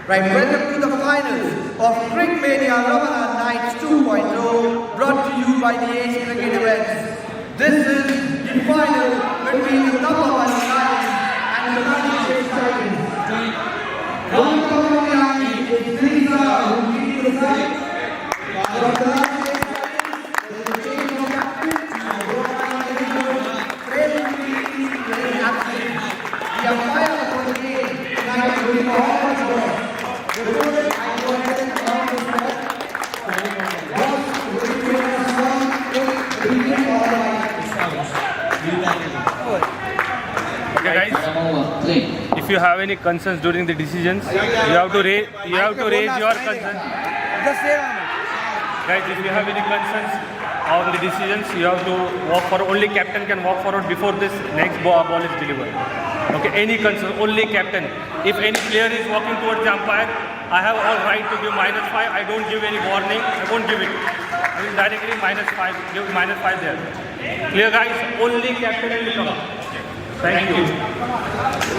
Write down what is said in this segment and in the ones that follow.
Right, welcome to the finals of CricMania Ramadan Nights 2.0, brought to you by the Ace Cricket Events. This is the final between the Thambapanni Lions and the LiveSpace Titans. From the Thambapanni Lions is Cric, who leads the side. From the LiveSpace Titans, there is a change of captain, and very absent. The umpire for the game tonight will be Mohammed. Okay guys, if you have any concerns during the decisions, you have to raise your concerns. Guys, if you have any concerns on the decisions, you have to walk forward. Only captain can walk forward before this next ball is delivered. Okay, any concern, only captain. If any player is walking towards the umpire, I have all right to give -5. I don't give any warning. I won't give it. I will directly -5. Give -5 there. Clear guys? Only captain will come. Thank you.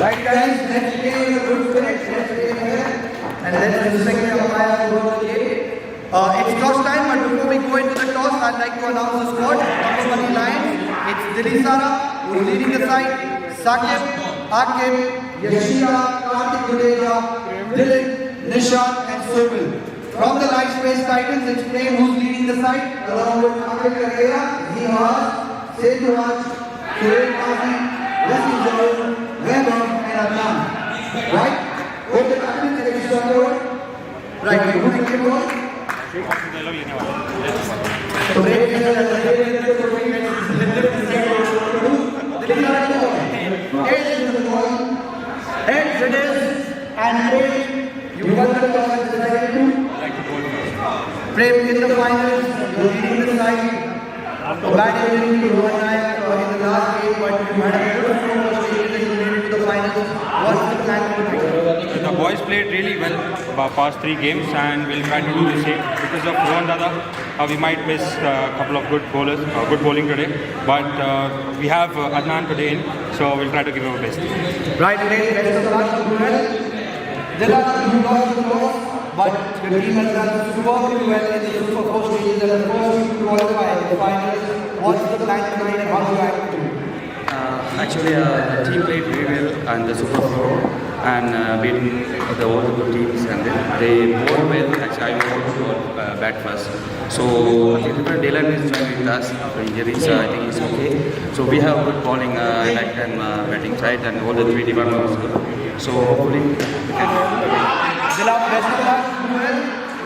Right guys, let's play with a good spirit. Let's play here and let's respect the umpire to go to the game. It's toss time, but before we go into the toss, I'd like to announce the squad. Thambapanni Lions, it's Dilisara who's leading the side, Sakib, Akib, Yashira, Kartik Gudeja, Dylan, Nishant and Sobel. From the LiveSpace Titans, it's Prem who's leading the side, along with Akib Karera, Zihar, Setuaj, Suren Mazi, Leslie Joel, Weber and Adnan. Right? Both the captains are ready to forward. Right, we're going to get on. So break here and Heads it is, and Prem, you won the toss and decided to. Prem in the finals, you're leading the side. Batting to Rohan Nayak in the last game, but you had a good performance to made it to the finals. What's the plan for the future? The boys played really well past 3 games, and we'll try to do the same. Because of Rohan Dada, we might miss a couple of good bowlers, good bowling today. But we have Adnan today in, so we'll try to give him our best. Right, today, best of luck to Brunel. Dylan, you lost the toss, but the team has done superbly well in the Super 4 stages and the first to qualify in the finals. What's the plan tonight and how do you act to? Actually, the team played very well and the Super 4 and beating all the good teams, and they bowled well. Actually, I want to bat first. So Dylan is joining with us after injuries. I think he's okay. So we have good bowling left and batting side, and all the 3 departments is good. So hopefully we can. Dylan, best of luck.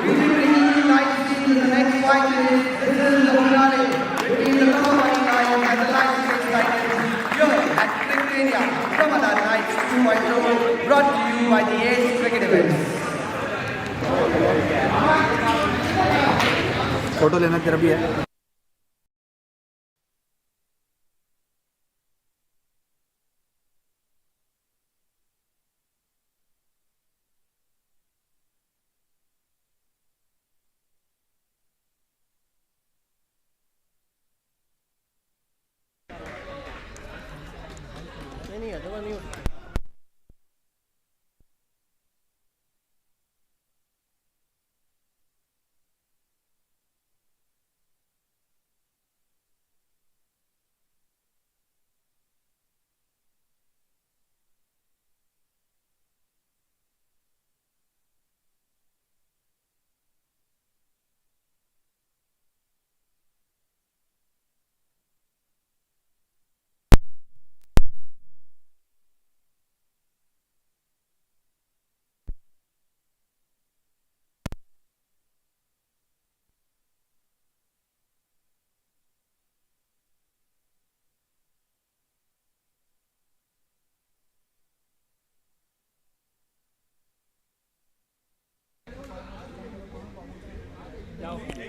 We'll be bringing you live scenes in the next 5 minutes. This is the finale between the Thambapanni Lions and the LiveSpace Titans here at CricMania Ramadan Nights 2.0, brought to you by the Ace Cricket Events. Photo लेना तेरा भी है.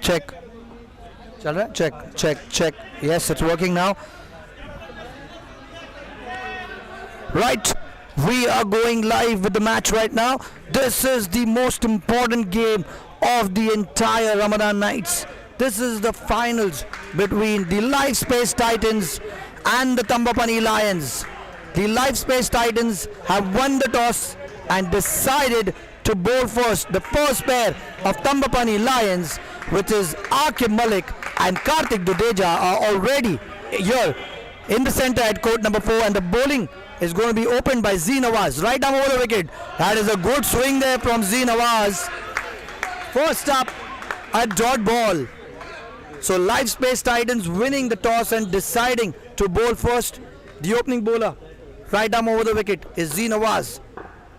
Check. चल रहा है? Check. Yes, it's working now. Right, we are going live with the match right now. This is the most important game of the entire Ramadan nights. This is the finals between the LiveSpace Titans and the Thambapanni Lions. The LiveSpace Titans have won the toss and decided to bowl first. The first pair of Thambapanni Lions, which is Aqib Malik and Kartik Dudeja, are already here in the center at court number 4, and the bowling is going to be opened by Z Nawaz. Right down over the wicket. That is a good swing there from Z Nawaz. First up, a dot ball. So LiveSpace Titans winning the toss and deciding to bowl first. The opening bowler, right arm over the wicket, is Z Nawaz.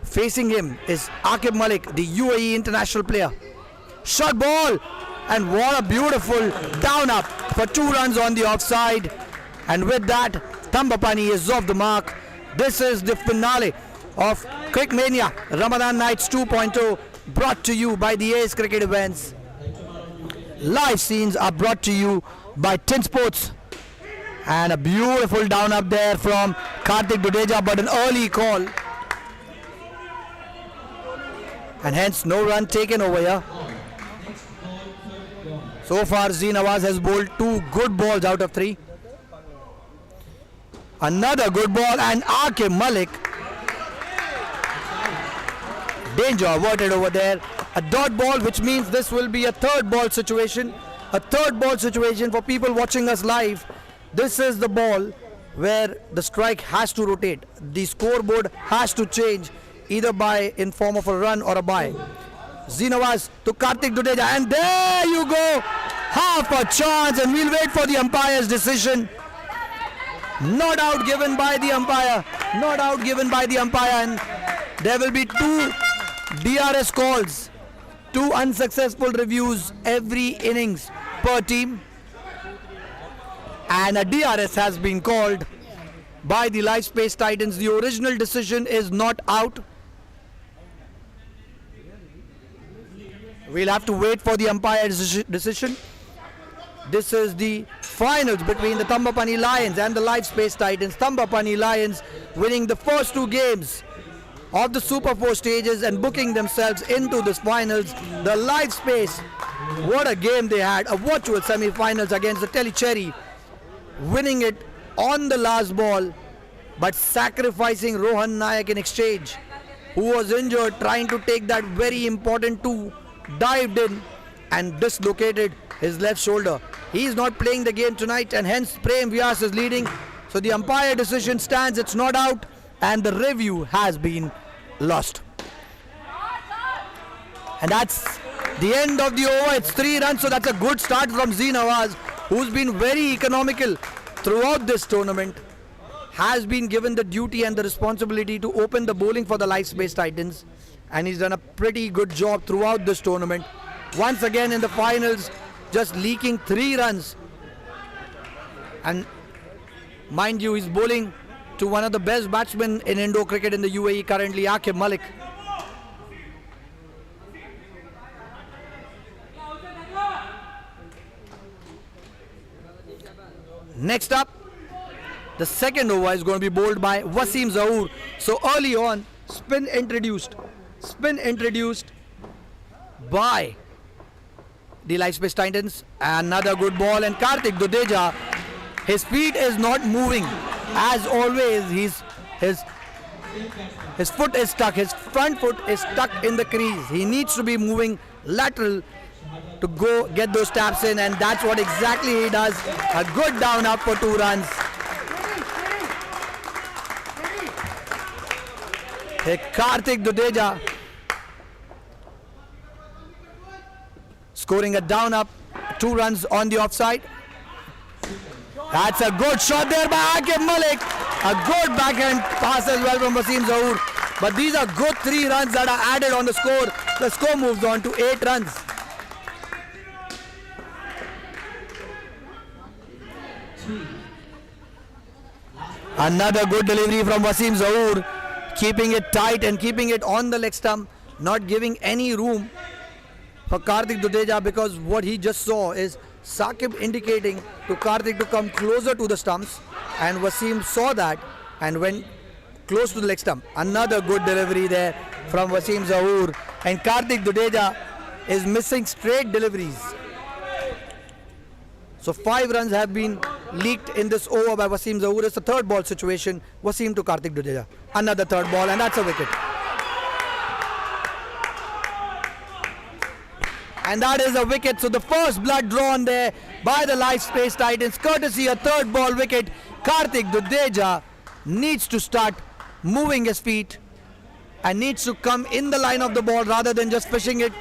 Facing him is Aqib Malik, the UAE international player. Short ball, and what a beautiful down up for 2 runs on the offside. And with that, Thambapanni is off the mark. This is the finale of CricMania Ramadan Nights 2.0, brought to you by the Ace Cricket Events. Live scenes are brought to you by Insportz. And a beautiful down up there from Kartik Dudeja, but an early call. And hence no run taken over here. So far Z Nawaz has bowled 2 good balls out of 3. Another good ball, and Aqib Malik. Danger averted over there. A dot ball, which means this will be a third ball situation. A third ball situation for people watching us live. This is the ball where the strike has to rotate. The scoreboard has to change either by in form of a run or a bye. Z Nawaz to Kartik Dudeja, and there you go. Half a chance, and we'll wait for the umpire's decision. Not out given by the umpire. Not out given by the umpire, and there will be 2 DRS calls, 2 unsuccessful reviews every innings per team. And a DRS has been called by the LiveSpace Titans. The original decision is not out. We'll have to wait for the umpire's decision. This is the finals between the Thambapanni Lions and the LiveSpace Titans. Thambapanni Lions winning the first 2 games of the Super 4 stages and booking themselves into this finals. The LiveSpace, what a game they had. A virtual semi-finals against the Telecherry, winning it on the last ball, but sacrificing Rohan Nayak in exchange, who was injured trying to take that very important 2, dived in and dislocated his left shoulder. He is not playing the game tonight, and hence Prem Vyas is leading. So the umpire decision stands, it's not out, and the review has been lost. And that's the end of the over. It's 3 runs, so that's a good start from Z Nawaz, who's been very economical throughout this tournament, has been given the duty and the responsibility to open the bowling for the LiveSpace Titans, and he's done a pretty good job throughout this tournament. Once again in the finals, just leaking 3 runs. And mind you, he's bowling to one of the best batsmen in Indo cricket in the UAE currently, Aqib Malik. Next up, the second over is going to be bowled by Wasim Zahoor. So early on, spin introduced by the LiveSpace Titans. Another good ball, and Kartik Dudeja, his feet is not moving. As always, his foot is stuck, his front foot is stuck in the crease. He needs to be moving lateral to go get those taps in, and that's what exactly he does. A good down up for 2 runs. Hey, Kartik Dudeja scoring a down up, 2 runs on the offside. That's a good shot there by Aqib Malik. A good backhand pass as well from Wasim Zahoor. But these are good 3 runs that are added on the score. The score moves on to 8 runs. Another good delivery from Wasim Zahoor, keeping it tight and keeping it on the leg stump, not giving any room for Kartik Dudeja, because what he just saw is Saqib indicating to Kartik to come closer to the stumps, and Wasim saw that and went close to the leg stump. Another good delivery there from Wasim Zahoor, and Kartik Dudeja is missing straight deliveries. So 5 runs have been leaked in this over by Wasim Zahoor. It's a third ball situation. Wasim to Kartik Dudeja. Another third ball, and that's a wicket. And that is a wicket. So the first blood drawn there by the LiveSpace Titans, courtesy a third ball wicket. Kartik Dudeja needs to start moving his feet and needs to come in the line of the ball rather than just fishing it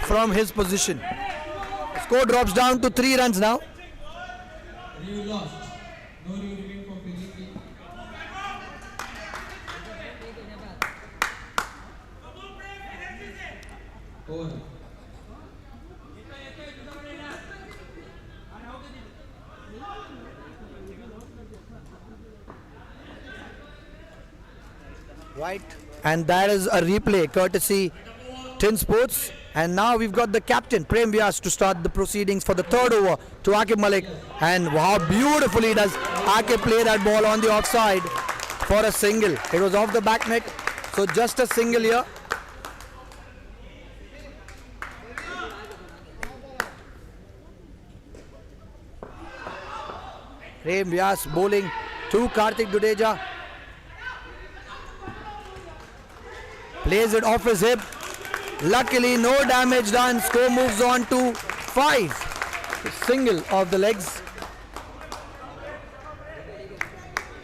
from his position. The score drops down to 3 runs now. You lost. No new remain for PGP. Over. Right, and that is a replay courtesy Insportz. And now we've got the captain Prem Vyas to start the proceedings for the third over to Akib Malik. And how beautifully does Akib play that ball on the offside for a single. It was off the back net, so just a single here. Prem Vyas bowling to Kartik Dudeja. Plays it off his hip. Luckily, no damage done. Score moves on to 5. Single of the legs.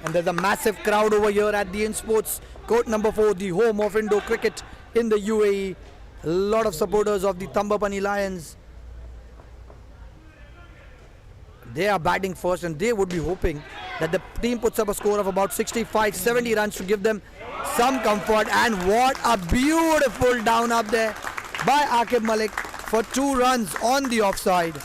And there's a massive crowd over here at the Insportz court number 4, the home of Indo cricket in the UAE. A lot of supporters of the Thambapanni Lions. They are batting first and they would be hoping that the team puts up a score of about 65-70 runs to give them some comfort. And what a beautiful down up there by Akib Malik for 2 runs on the offside.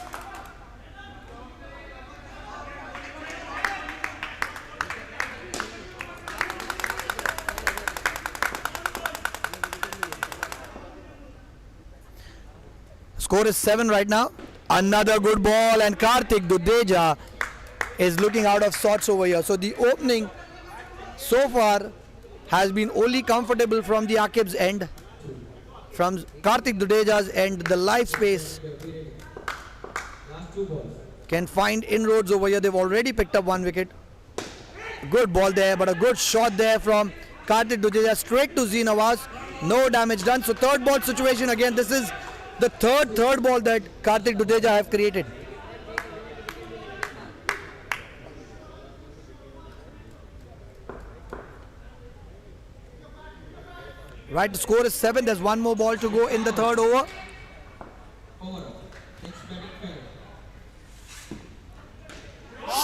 Score is 7 right now. Another good ball and Kartik Dudeja is looking out of sorts over here. So the opening so far has been only comfortable from the Akib's end. From Kartik Dudeja's end, the LiveSpace can find inroads over here. They've already picked up 1 wicket. Good ball there, but a good shot there from Kartik Dudeja straight to Z Nawaz. No damage done. So third ball situation again. This is the third ball that Kartik Dudeja have created. Right, the score is 7. There's 1 more ball to go in the third over.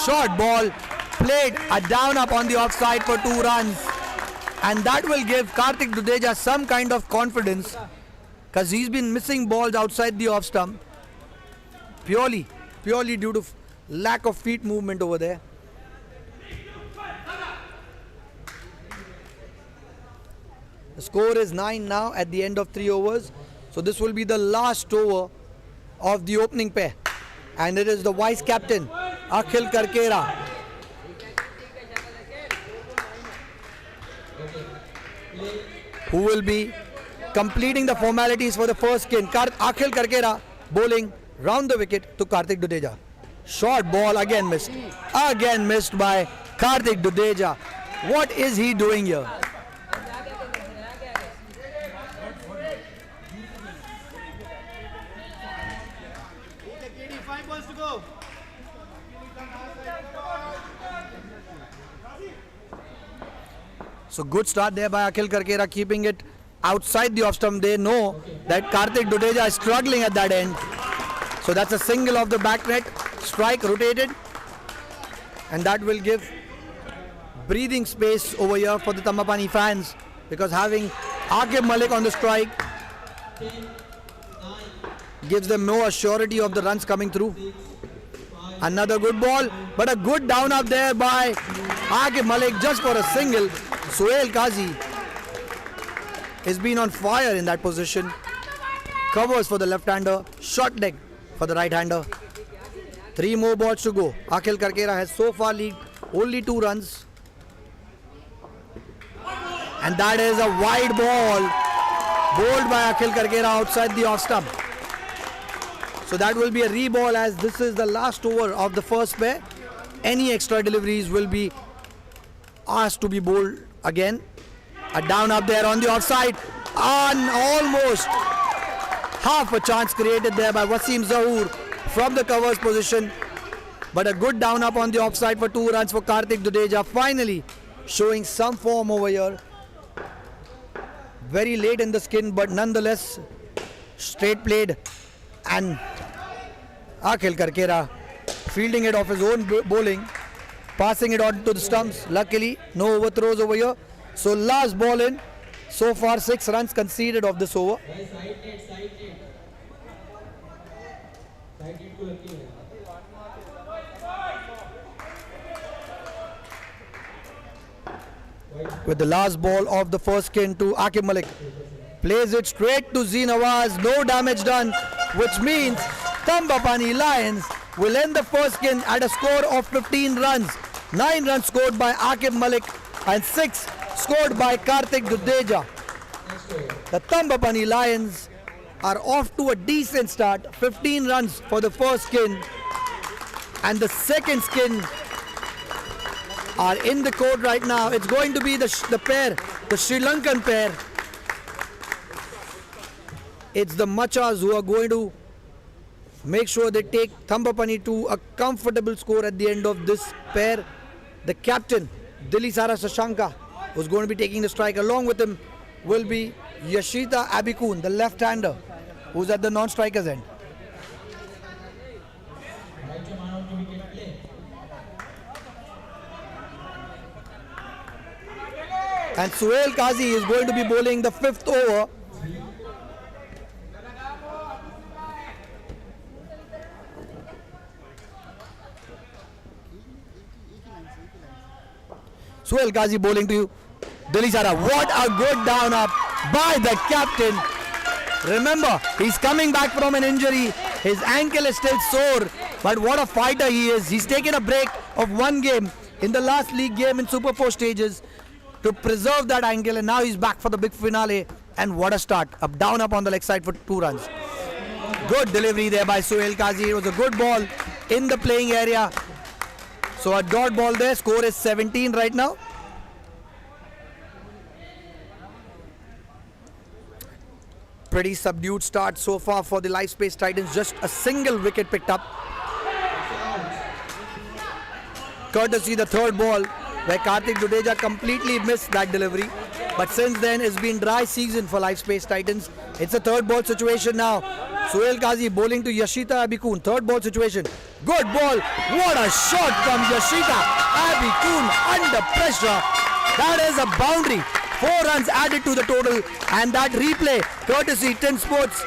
Short ball played a down up on the offside for 2 runs. And that will give Kartik Dudeja some kind of confidence, because he's been missing balls outside the off stump purely due to lack of feet movement over there. The score is 9 now at the end of 3 overs. So this will be the last over of the opening pair. And it is the vice captain, Akhil Karkera, who will be completing the formalities for the first skin. Akhil Karkera bowling round the wicket to Kartik Dudeja. Short ball again missed. Again missed by Kartik Dudeja. What is he doing here? So good start there by Akhil Karkera, keeping it outside the off stump. They know that Kartik Dudeja is struggling at that end. So that's a single of the back net. Strike rotated. And that will give breathing space over here for the Thambapanni fans, because having Akib Malik on the strike gives them more surety of the runs coming through. Another good ball, but a good down up there by Akib Malik just for a single. Sohail Qazi has been on fire in that position. Covers for the left-hander, short leg for the right-hander. 3 more balls to go. Akhil Karkera has so far leaked only 2 runs. And that is a wide ball bowled by Akhil Karkera outside the off stump. So that will be a re-ball, as this is the last over of the first pair. Any extra deliveries will be asked to be bowled again. A down up there on the offside. And almost Half a chance created there by Wasim Zahoor from the covers position. But a good down up on the offside for 2 runs for Kartik Dudeja. Finally showing some form over here. Very late in the skin, but nonetheless straight played. And Akhil Karkera fielding it off his own bowling, passing it on to the stumps. Luckily no overthrows over here. So last ball in. So far 6 runs conceded of this over. Guys, side net, side net. Side net को लगी है. With the last ball of the first skin to Aqib Malik. Plays it straight to Z Nawaz. No damage done, which means Thambapanni Lions will end the first skin at a score of 15 runs. 9 runs scored by Aqib Malik and 6 scored by Kartik Dudeja. The Thambapanni Lions are off to a decent start. 15 runs for the first skin, and the second skin are in the court right now. It's going to be the pair, the Sri Lankan pair. It's the Machas who are going to make sure they take Thambapanni to a comfortable score at the end of this pair. The captain, Dilli Sara Shashanka, who's going to be taking the strike. Along with him will be Yashita Abikun, the left-hander, who's at the non-striker's end. And Suhail Qazi is going to be bowling the 5th over. Suhail Qazi bowling to you. Dilli Sara. What a good down up by the captain. Remember, he's coming back from an injury. His ankle is still sore. But what a fighter he is. He's taken a break of 1 game in the last league game in Super 4 stages to preserve that ankle, and now he's back for the big finale. And what a start. Up down up on the leg side for 2 runs. Good delivery there by Suhail Qazi. It was a good ball in the playing area. So a dot ball there. Score is 17 right now. Pretty subdued start so far for the LiveSpace Titans. Just a single wicket picked up. Courtesy the 3rd ball, where Kartik Dudeja completely missed that delivery. But since then, it's been dry season for LiveSpace Titans. It's a 3rd ball situation now. Suhail Qazi bowling to Yashita Abikun. 3rd ball situation. Good ball. What a shot from Yashita Abikun under pressure. That is a boundary. 4 runs added to the total, and that replay courtesy Insportz.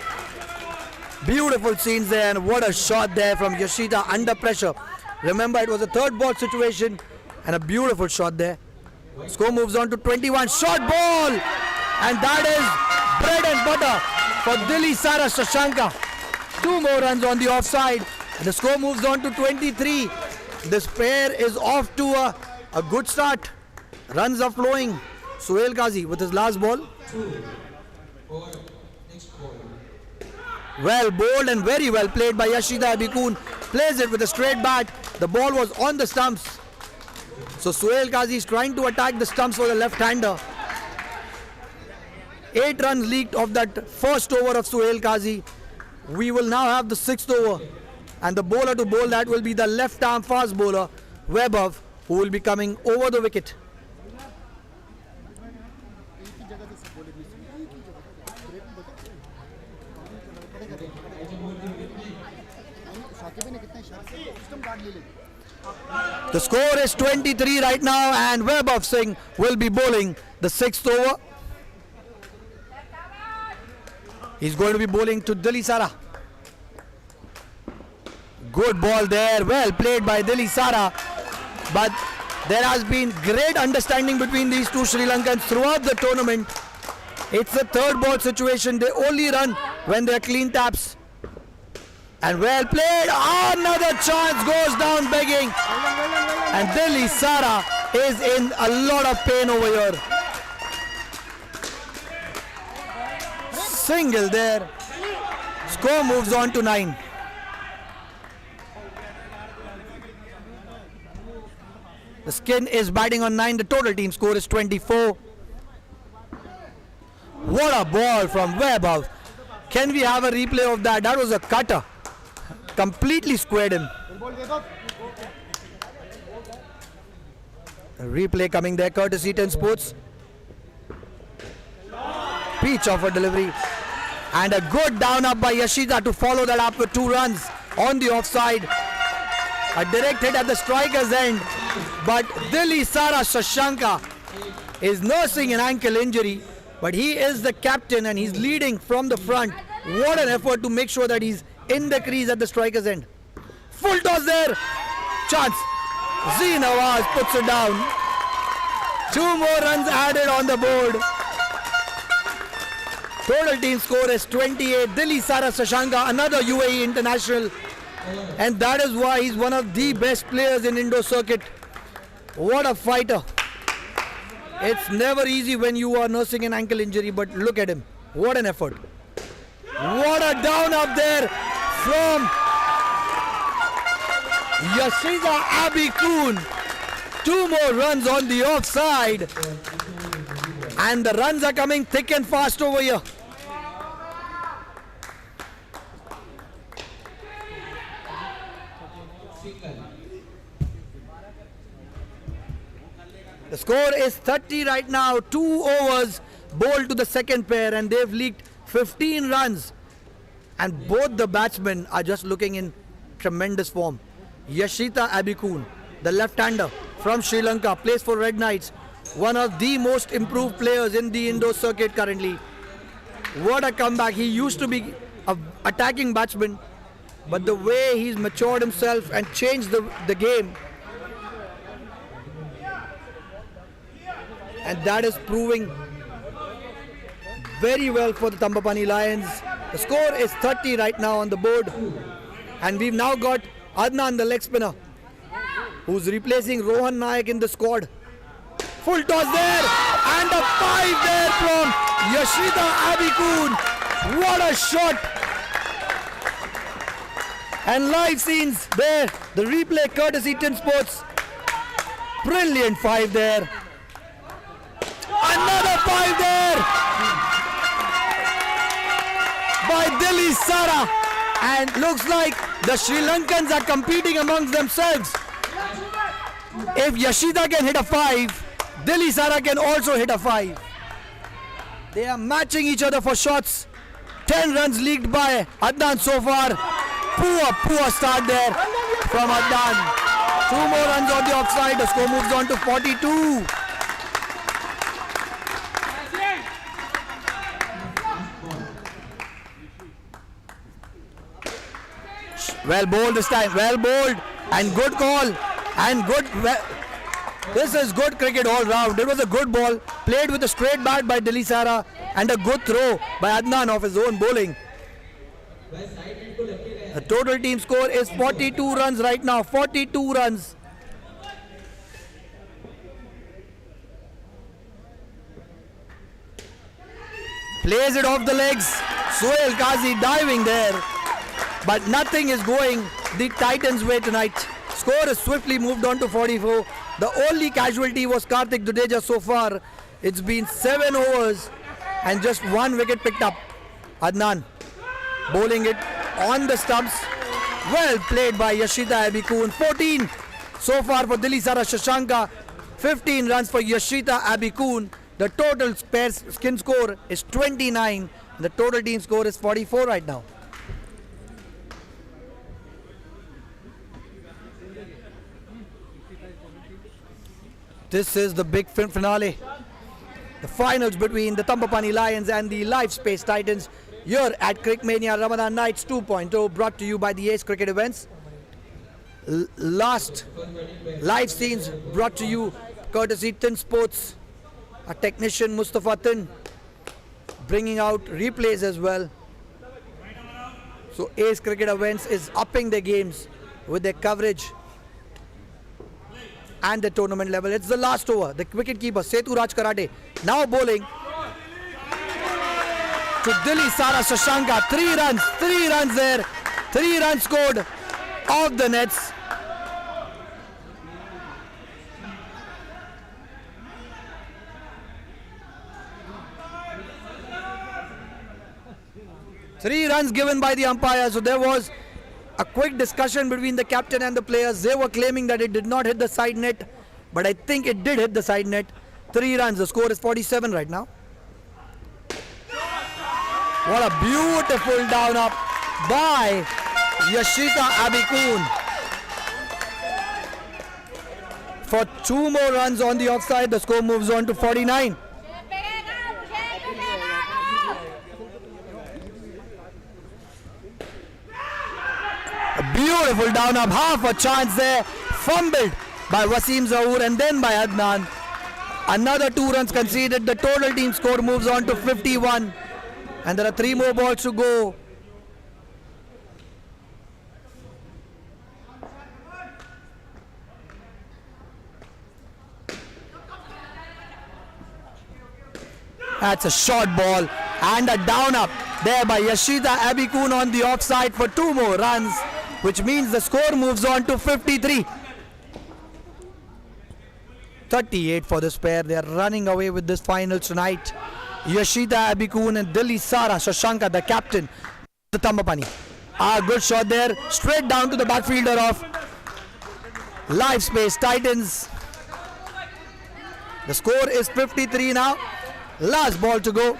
Beautiful scenes there, and what a shot there from Yashita under pressure. Remember, it was a 3rd ball situation and a beautiful shot there. Score moves on to 21. Short ball, and that is bread and butter for Dilli Sara Shashanka. 2 more runs on the offside, and the score moves on to 23. This pair is off to a good start. Runs are flowing. Suhail Qazi with his last ball. Well bowled and very well played by Yashita Abikun. Plays it with a straight bat. The ball was on the stumps. So Suhail Qazi is trying to attack the stumps for the left-hander. 8 runs leaked of that first over of Suhail Qazi. We will now have the 6th over. And the bowler to bowl that will be the left-arm fast bowler, Vaibhav, who will be coming over the wicket. The score is 23 right now, and Vaibhav Singh will be bowling the 6th over. He's going to be bowling to Dilli Sara. Good ball there, well played by Dilli Sara. But there has been great understanding between these two Sri Lankans throughout the tournament. It's a 3rd ball situation. They only run when they are clean taps. And well played. Another chance goes down begging. And Dilli Sara is in a lot of pain over here. Single there. Score moves on to 9. The skin is batting on 9. The total team score is 24. What a ball from Vaibhav. Can we have a replay of that? That was a cutter. Completely squared him. A replay coming there, courtesy Insportz. Peach of a delivery. And a good down up by Yashita to follow that up with 2 runs on the offside. A direct hit at the striker's end. But Dilli Sara Shashanka is nursing an ankle injury. But he is the captain and he's leading from the front. What an effort to make sure that he's in the crease at the striker's end. Full toss there. Chance. Z Nawaz puts it down. 2 more runs added on the board. Total team score is 28. Dilli Sara Shashanka, another UAE international. And that is why he's one of the best players in Indo circuit. What a fighter. It's never easy when you are nursing an ankle injury, but look at him. What an effort. What a down up there from Yashida Abikun. 2 more runs on the offside. And the runs are coming thick and fast over here. The score is 30 right now. 2 overs bowled to the second pair and they've leaked 15 runs. And both the batsmen are just looking in tremendous form. Yashita Abikun, the left-hander from Sri Lanka, plays for Red Knights. One of the most improved players in the Indo circuit currently. What a comeback. He used to be an attacking batsman, but the way he's matured himself and changed the game, and that is proving very well for the Thambapanni Lions. The score is 30 right now on the board, and we've now got Adnan, the leg spinner, who's replacing Rohan Nayak in the squad. Full toss there, and a 5 there from Yashida Abikun. What a shot! And live scenes there, the replay courtesy Insportz. Brilliant 5 there. Another 5 there by Dilli Sara. And looks like the Sri Lankans are competing amongst themselves. If Yashida can hit a 5, Dilli Sara can also hit a 5. They are matching each other for shots. 10 runs leaked by Adnan so far. Poor start there from Adnan. 2 more runs on the offside. The score moves on to 42. Well bowled this time. Well bowled and good call and good. This is good cricket all round. It was a good ball played with a straight bat by Dilli Sara and a good throw by Adnan off his own bowling. The total team score is 42 runs right now. 42 runs. Plays it off the legs. Sohail Qazi diving there. But nothing is going the Titans' way tonight. Score is swiftly moved on to 44. The only casualty was Karthik Dudeja so far. It's been 7 overs and just 1 wicket picked up. Adnan bowling it on the stumps. Well played by Yashita Abikun. 14 so far for Dilli Sara Shashanka. 15 runs for Yashita Abikun. The total skin score is 29. The total team score is 44 right now. This is the big finale. The finals between the Thambapanni Lions and the LiveSpace Titans here at CricMania Ramadan Nights 2.0, brought to you by the Ace Cricket Events. Last live scenes brought to you courtesy Insportz, a technician Mustafa Tin, bringing out replays as well. So Ace Cricket Events is upping their games with their coverage and the tournament level. It's the last over. The wicketkeeper Setu Raj Karate now bowling to Dilli Sara Shashanka. 3 runs. 3 runs there. 3 runs scored off the nets. 3 runs given by the umpire. So there was a quick discussion between the captain and the players. They were claiming that it did not hit the side net, but I think it did hit the side net. 3 runs. The score is 47 right now. What a beautiful down up by Yashita Abikun. For 2 more runs on the offside, the score moves on to 49. A beautiful down up, half a chance there, fumbled by Wasim Zahoor and then by Adnan. Another 2 runs conceded. The total team score moves on to 51, and there are 3 more balls to go. That's a short ball and a down up there by Yashita Abikun on the offside for 2 more runs, which means the score moves on to 53. 38 for this pair. They are running away with this final tonight. Yashita Abikun and Dilli Sara Shashanka, the captain of the Thambapanni. A good shot there, straight down to the backfielder of LiveSpace Titans. The score is 53 now. Last ball to go.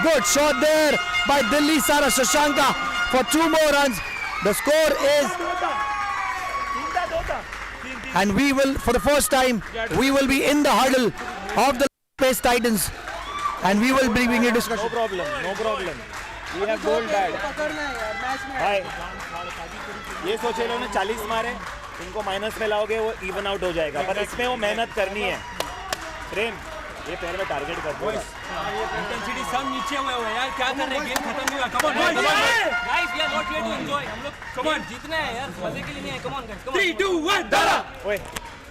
Good shot there by Dilli Sara Shashanka for 2 more runs. The score is, and we will, for the first time, we will be in the huddle of the Space Titans, and we will be bringing a discussion. No problem, no problem. We have bowled bad. भाई ये सोचे लो ना 40 मारे, इनको minus में लाओगे वो even out हो जाएगा, पर इसमें वो मेहनत करनी है. प्रेम ये पैर में टारगेट कर दो. इंटेंसिटी सब नीचे हुए हैं यार, क्या कर रहे हैं, गेम खत्म नहीं हुआ. Come on guys, we are not here to enjoy. हम लोग कम ऑन जीतना है यार, मजे के लिए नहीं है. कम ऑन गाइस, 3 2 1 डाला. ओए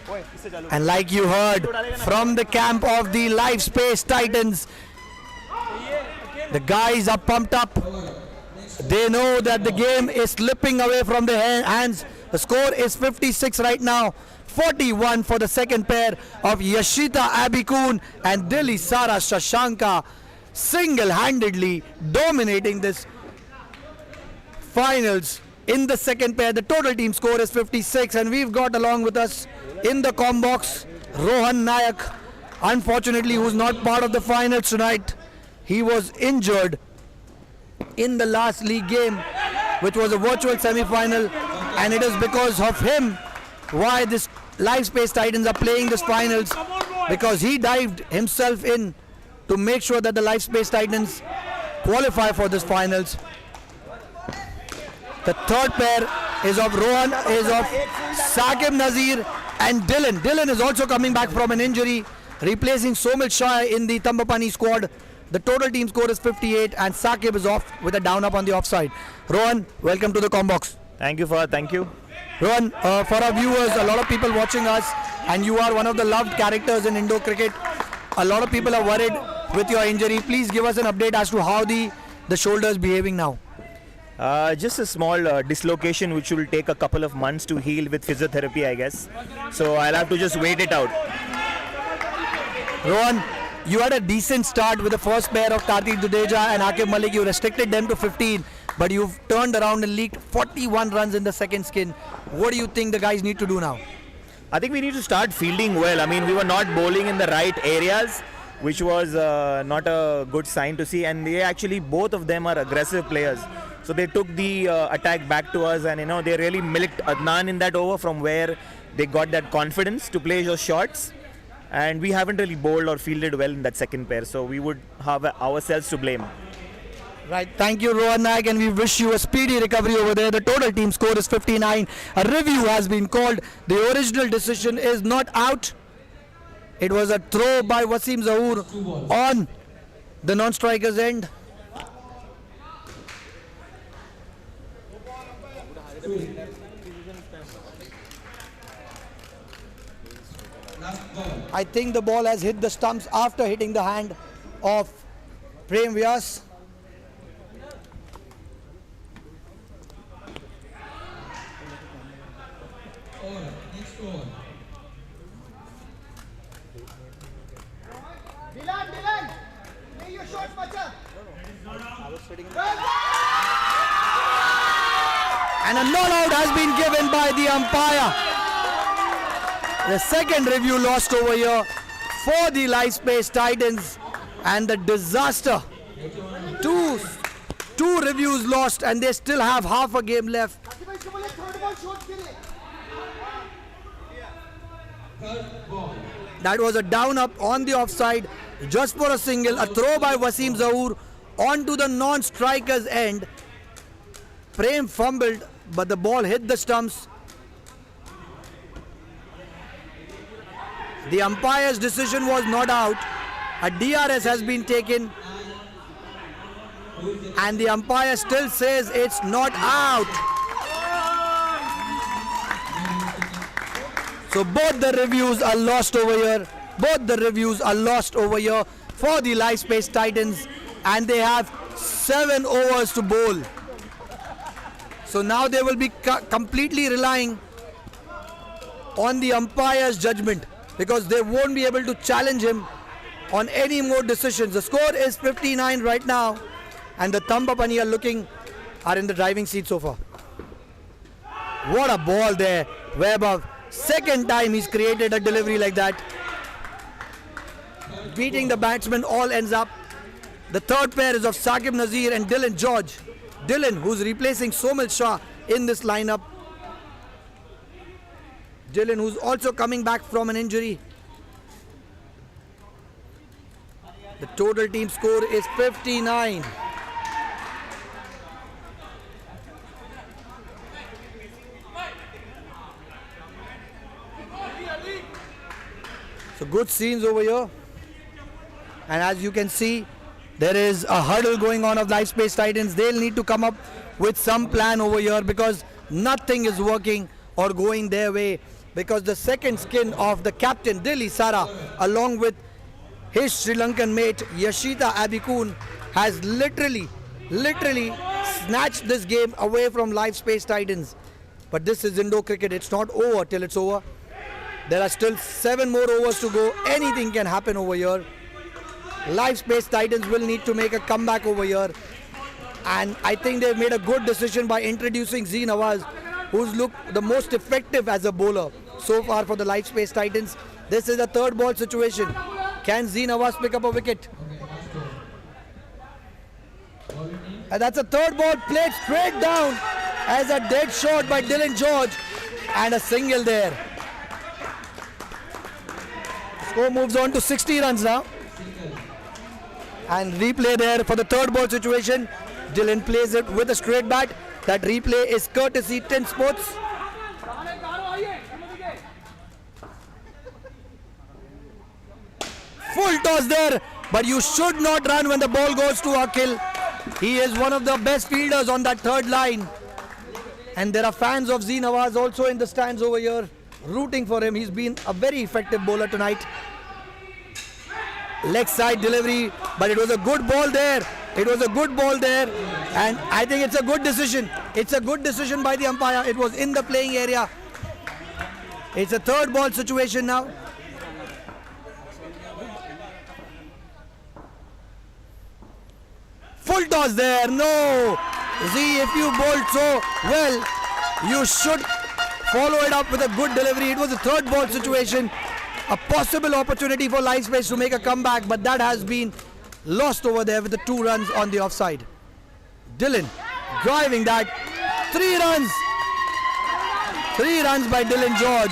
ओए इससे चालू. And like you heard from the camp of the LiveSpace Titans, the guys are pumped up. They know that the game is slipping away from their hands. The score is 56 right now. 41 for the second pair of Yashita Abikun and Dilli Sara Shashanka, single-handedly dominating this finals. In the second pair, the total team score is 56, and we've got along with us in the comm box Rohan Nayak, unfortunately who's not part of the finals tonight. He was injured in the last league game, which was a virtual semi-final, and it is because of him why this LiveSpace Titans are playing this finals, because he dived himself in to make sure that the LiveSpace Titans qualify for this finals. The third pair is of Saqib Nazir and Dylan. Dylan is also coming back from an injury, replacing Somil Shah in the Thambapanni squad. The total team score is 58, and Saqib is off with a down up on the offside. Rohan, welcome to the comm box. Thank you for thank you. Rohan, for our viewers, a lot of people watching us, and you are one of the loved characters in Indo cricket. A lot of people are worried with your injury. Please give us an update as to how the shoulder is behaving now. Just a small dislocation which will take a couple of months to heal with physiotherapy, I guess. So I'll have to just wait it out. Rohan, you had a decent start with the first pair of Kartik Dudeja and Aqib Malik. You restricted them to 15, but you've turned around and leaked 41 runs in the second skin. What do you think the guys need to do now? I think we need to start fielding well. I mean, we were not bowling in the right areas, which was not a good sign to see. And they actually, both of them are aggressive players. So they took the attack back to us, and they really milked Adnan in that over, from where they got that confidence to play those shots. And we haven't really bowled or fielded well in that second pair, so we would have ourselves to blame. Right, thank you Rohan Nayak, and we wish you a speedy recovery over there. The total team score is 59. A review has been called. The original decision is not out. It was a throw by Wasim Zahoor on the non-striker's end. I think the ball has hit the stumps after hitting the hand of Prem Vyas. Dylan, play your shots, bacha. And a not-out has been given by the umpire. The second review lost over here for the LiveSpace Titans, and the disaster. Two reviews lost, and they still have half a game left. That was a down up on the offside, just for a single. A throw by Wasim Zahoor onto the non-striker's end. Prem fumbled, but the ball hit the stumps. The umpire's decision was not out. A DRS has been taken, and the umpire still says it's not out. So both the reviews are lost over here. Both the reviews are lost over here for the LiveSpace Titans, and they have 7 overs to bowl. So now they will be completely relying on the umpire's judgment, because they won't be able to challenge him on any more decisions. The score is 59 right now, and the Thambapanni are in the driving seat so far. What a ball there, Webber. Second time he's created a delivery like that. Beating the batsman all ends up. The third pair is of Saqib Nazir and Dylan George. Dylan, who's replacing Somil Shah in this lineup. Dylan, who's also coming back from an injury. The total team score is 59. So good scenes over here. And as you can see, there is a hurdle going on of LiveSpace Titans. They'll need to come up with some plan over here, because nothing is working or going their way. Because the second skin of the captain, Dilli Sara, along with his Sri Lankan mate, Yashita Abikun, has literally snatched this game away from LiveSpace Titans. But this is Indo cricket. It's not over till it's over. There are still 7 more overs to go. Anything can happen over here. LiveSpace Titans will need to make a comeback over here. And I think they've made a good decision by introducing Z Nawaz, who's looked the most effective as a bowler so far for the LiveSpace Titans. This is a third ball situation. Can Z Nawaz pick up a wicket? And that's a third ball played straight down as a dead shot by Dylan George, and a single there. Score moves on to 60 runs now. And replay there for the third ball situation. Dylan plays it with a straight bat. That replay is courtesy Insportz. Full toss there, but you should not run when the ball goes to Akhil. He is one of the best fielders on that third line. And there are fans of Z Nawaz also in the stands over here, rooting for him. He's been a very effective bowler tonight. Leg side delivery, but it was a good ball there. It was a good ball there, and I think it's a good decision. It's a good decision by the umpire. It was in the playing area. It's a third ball situation now. Full toss there. No. Z, if you bowled so well, you should follow it up with a good delivery. It was a third ball situation. A possible opportunity for LiveSpace to make a comeback, but that has been lost over there with the 2 runs on the offside. Dylan driving that. 3 runs. 3 runs by Dylan George.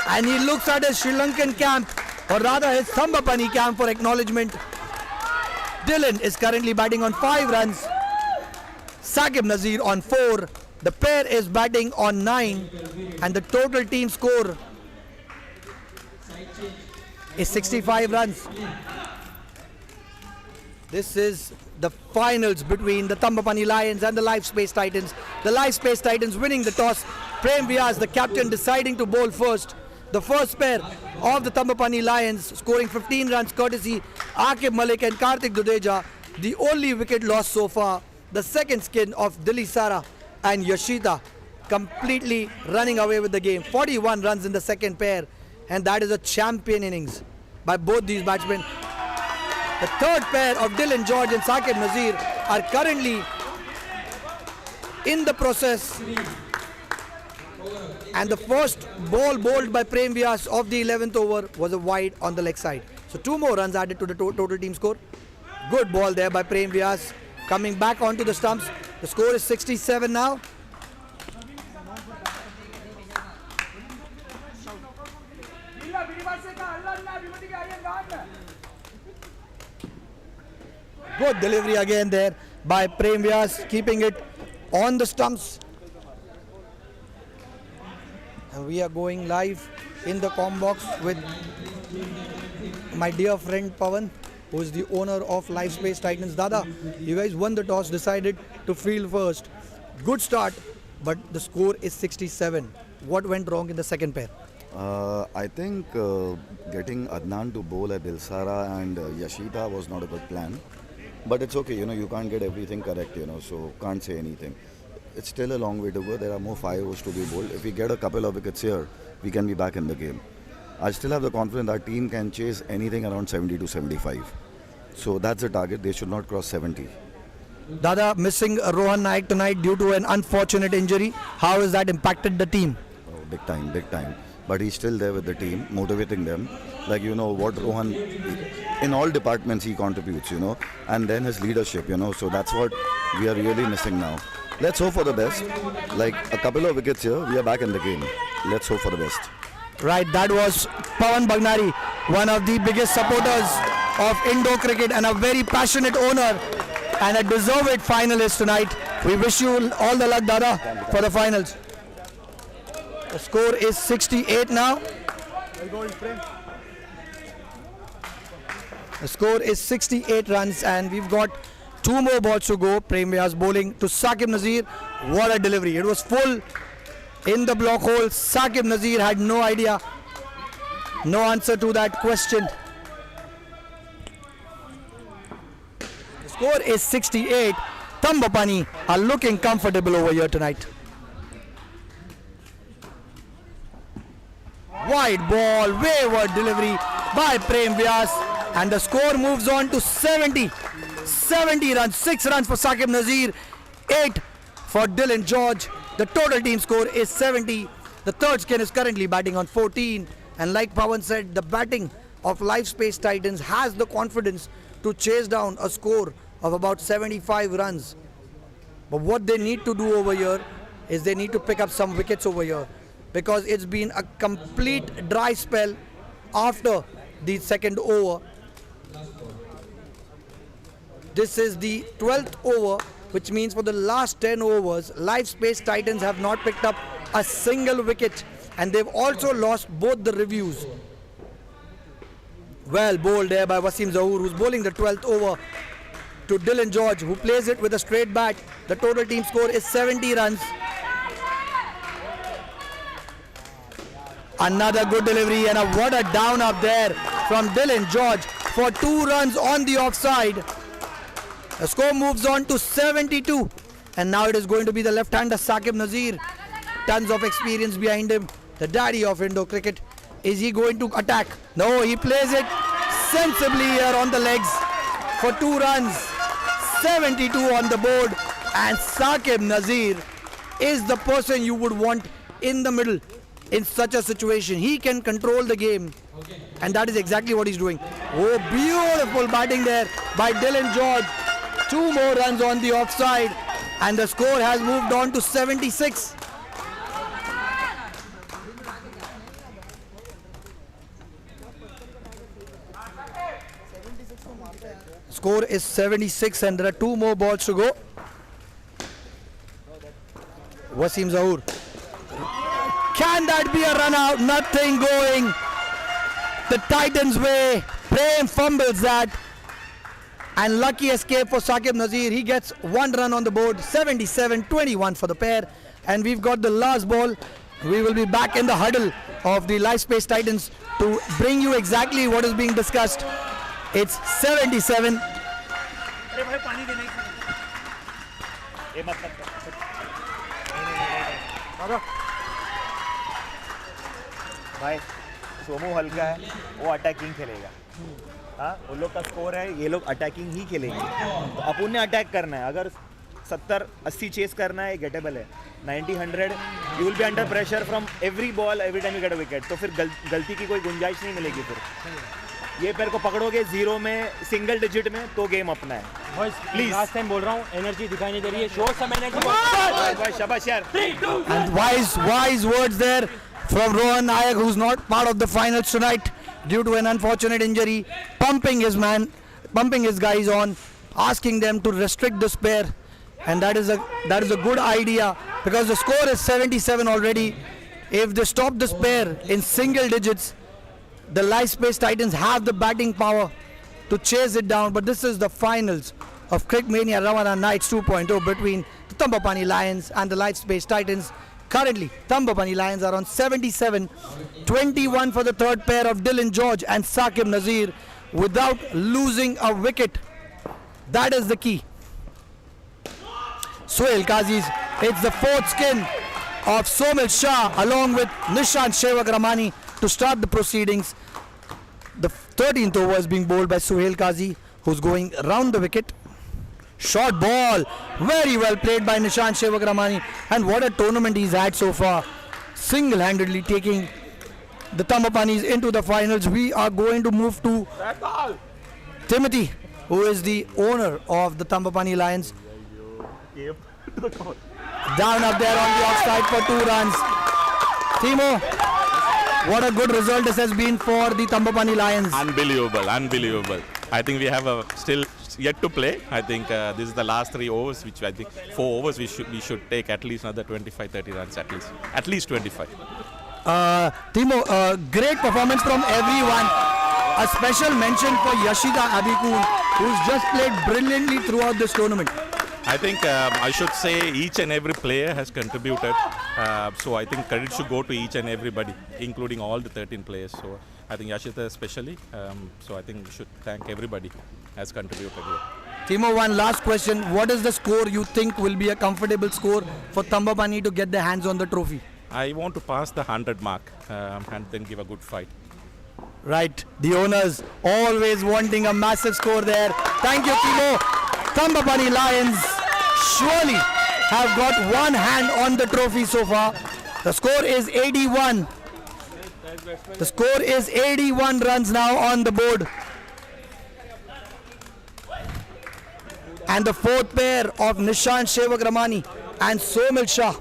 And he looks at his Sri Lankan camp, or rather his Thambapanni camp, for acknowledgement. Dylan is currently batting on 5 runs. Saqib Nazir on 4. The pair is batting on 9. And the total team score is 65 runs. This is the finals between the Thambapanni Lions and the LiveSpace Titans. The LiveSpace Titans winning the toss. Prem Vyas, the captain, deciding to bowl first. The first pair of the Thambapanni Lions scoring 15 runs courtesy Aqib Malik and Karthik Dudeja. The only wicket loss so far. The second skin of Dilli Sara and Yashita completely running away with the game. 41 runs in the second pair, and that is a champion innings by both these batsmen. The third pair of Dylan George and Saqib Nazir are currently in the process. And the first ball bowled by Prem Vyas of the 11th over was a wide on the leg side. So 2 more runs added to the total team score. Good ball there by Prem Vyas. Coming back onto the stumps. The score is 67 now. Good delivery again there by Prem Vyas, keeping it on the stumps. And we are going live in the comm box with my dear friend Pawan, who is the owner of LiveSpace Titans. Dada, you guys won the toss, decided to field first. Good start, but the score is 67. What went wrong in the second pair? I think getting Adnan to bowl at Dilsara and Yashita was not a good plan. But it's okay, you can't get everything correct, so can't say anything. It's still a long way to go. There are more 5 overs to be bowled. If we get a couple of wickets here, we can be back in the game. I still have the confidence our team can chase anything around 70 to 75. So that's the target. They should not cross 70. Dada, missing Rohan Naik tonight due to an unfortunate injury. How has that impacted the team? Oh, big time, big time. But he's still there with the team, motivating them. Like, what Rohan, in all departments he contributes, and then his leadership, so that's what we are really missing now. Let's hope for the best. Like a couple of wickets here, we are back in the game. Let's hope for the best. Right, that was Pawan Bagnari, one of the biggest supporters of Indo cricket and a very passionate owner and a deserved finalist tonight. We wish you all the luck, Dada, for the finals. The score is 68 now. The score is 68 runs and we've got 2 more balls to go. Prem Vyas bowling to Saqib Nazir. What a delivery. It was full in the block hole. Saqib Nazir had no idea. No answer to that question. The score is 68. Thambapanni are looking comfortable over here tonight. Wide ball, wayward delivery by Prem Vyas, and the score moves on to 70. 70 runs, 6 runs for Saqib Nazir, 8 for Dylan George. The total team score is 70. The third skin is currently batting on 14. And like Pawan said, the batting of LiveSpace Titans has the confidence to chase down a score of about 75 runs. But what they need to do over here is they need to pick up some wickets over here, because it's been a complete dry spell after the second over. This is the 12th over, which means for the last 10 overs, LiveSpace Titans have not picked up a single wicket, and they've also lost both the reviews. Well bowled there by Wasim Zahoor, who's bowling the 12th over to Dylan George, who plays it with a straight bat. The total team score is 70 runs. Another good delivery, and what a down up there from Dylan George for 2 runs on the offside. The score moves on to 72, and now it is going to be the left-hander Saqib Nazir. Tons of experience behind him, the daddy of Indo cricket. Is he going to attack? No, he plays it sensibly here on the legs for 2 runs. 72 on the board, and Saqib Nazir is the person you would want in the middle in such a situation. He can control the game, and that is exactly what he's doing. Oh, beautiful batting there by Dylan George. 2 more runs on the offside, and the score has moved on to 76. Score is 76, and there are 2 more balls to go. Wasim Zahoor. Can that be a run out? Nothing going the Titans' way. Prem fumbles that. And lucky escape for Saqib Nazir. He gets 1 run on the board. 77-21 for the pair. And we've got the last ball. We will be back in the huddle of the LiveSpace Titans to bring you exactly what is being discussed. It's 77. भाई सोमू हल्का है, वो attacking खेलेगा. हाँ, वो लोग का score है, ये लोग अटैकिंग ही खेलेंगे, तो अपन ने अटैक करना है. अगर 70-80 चेस करना है, गेटेबल है. 90-100 you will be under pressure from every ball every time you get a wicket. तो फिर गलती की कोई गुंजाइश नहीं मिलेगी. फिर ये पैर को पकड़ोगे 0 में, सिंगल डिजिट में, तो गेम अपना है. प्लीज लास्ट टाइम बोल रहा हूँ, एनर्जी दिखाई नहीं दे रही है. Show some energy. शाबाश यार. And wise words there from Rohan Nayak, who's not part of the finals tonight due to an unfortunate injury, pumping his guys on, asking them to restrict the spare, and that is a good idea because the score is 77 already. If they stop the spare in single digits, the LiveSpace Titans have the batting power to chase it down. But this is the finals of CricMania Ramadan Nights 2.0 between the Thambapanni Lions and the LiveSpace Titans. Currently, Thambapanni Lions are on 77, 21 for the third pair of Dylan George and Saqib Nazir without losing a wicket. That is the key. Suhail Qazi's, it's the fourth skin of Somil Shah along with Nishant Shevak Ramani to start the proceedings. The 13th over is being bowled by Suhail Qazi, who's going round the wicket. Short ball, very well played by Nishant Shevak Ramani, and what a tournament he's had so far, single-handedly taking the Thambapannis into the finals. We are going to move to Timothy, who is the owner of the Thambapanni Lions. Down up there on the offside for 2 runs. Timo, what a good result this has been for the Thambapanni Lions. Unbelievable. I think we have still yet to play. I think this is the last 3 overs, which I think 4 overs we should take at least another 25-30 runs at least 25. Timo, great performance from everyone. A special mention for Yashita Abikul, who's just played brilliantly throughout this tournament. I think I should say each and every player has contributed. So I think credit should go to each and everybody, including all the 13 players. So I think Yashita especially. So I think we should thank everybody has contributed here. Timo, one last question. What is the score you think will be a comfortable score for Thambapanni to get their hands on the trophy? I want to pass the 100 mark and then give a good fight. Right, the owners always wanting a massive score there. Thank you, Timo. Thambapanni Lions surely have got one hand on the trophy so far. The score is 81. The score is 81 runs now on the board. And the fourth pair of Nishant Shevak Ramani and Somil Shah.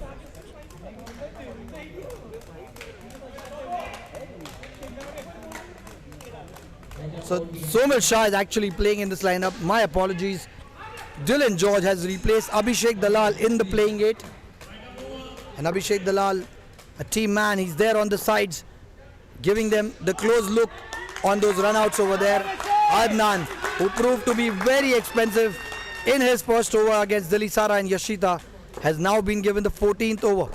So Somil Shah is actually playing in this lineup. My apologies. Dylan George has replaced Abhishek Dalal in the playing 8. And Abhishek Dalal, a team man, he's there on the sides, giving them the close look on those runouts over there. Adnan, who proved to be very expensive in his first over against Dilisara and Yashita, has now been given the 14th over.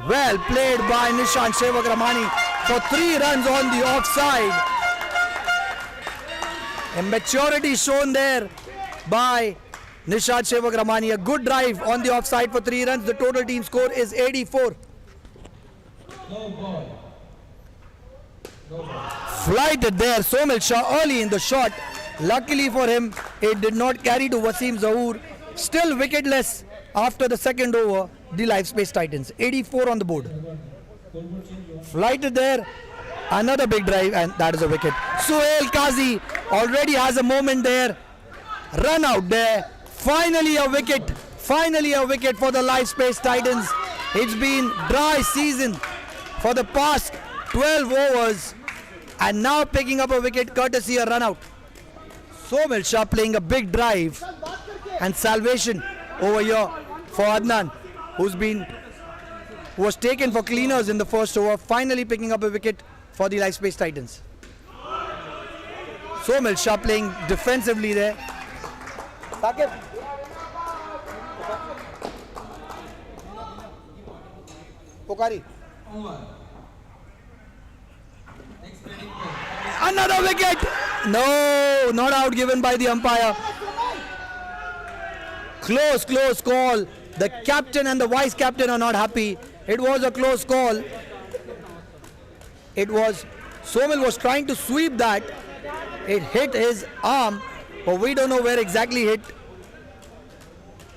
Well played by Nishant Shevak Ramani for 3 runs on the offside. A maturity shown there by Nishant Shevak Ramani. A good drive on the offside for 3 runs. The total team score is 84. Flighted there, Somil Shah early in the shot. Luckily for him, it did not carry to Wasim Zahoor. Still wicketless after the second over, the LiveSpace Titans. 84 on the board. Flighted there, another big drive, and that is a wicket. Suhail Qazi already has a moment there. Run out there. Finally a wicket. Finally a wicket for the LiveSpace Titans. It's been dry season for the past 12 overs, and now picking up a wicket courtesy a run out. Somil Shah playing a big drive and salvation over here for Adnan, who was taken for cleaners in the first over, finally picking up a wicket for the LiveSpace Titans. Somil Shah playing defensively there. Saqib. Pokari. Another wicket! No, not out given by the umpire. Close call. The captain and the vice captain are not happy. It was a close call. It was Somil was trying to sweep that. It hit his arm, but we don't know where exactly hit.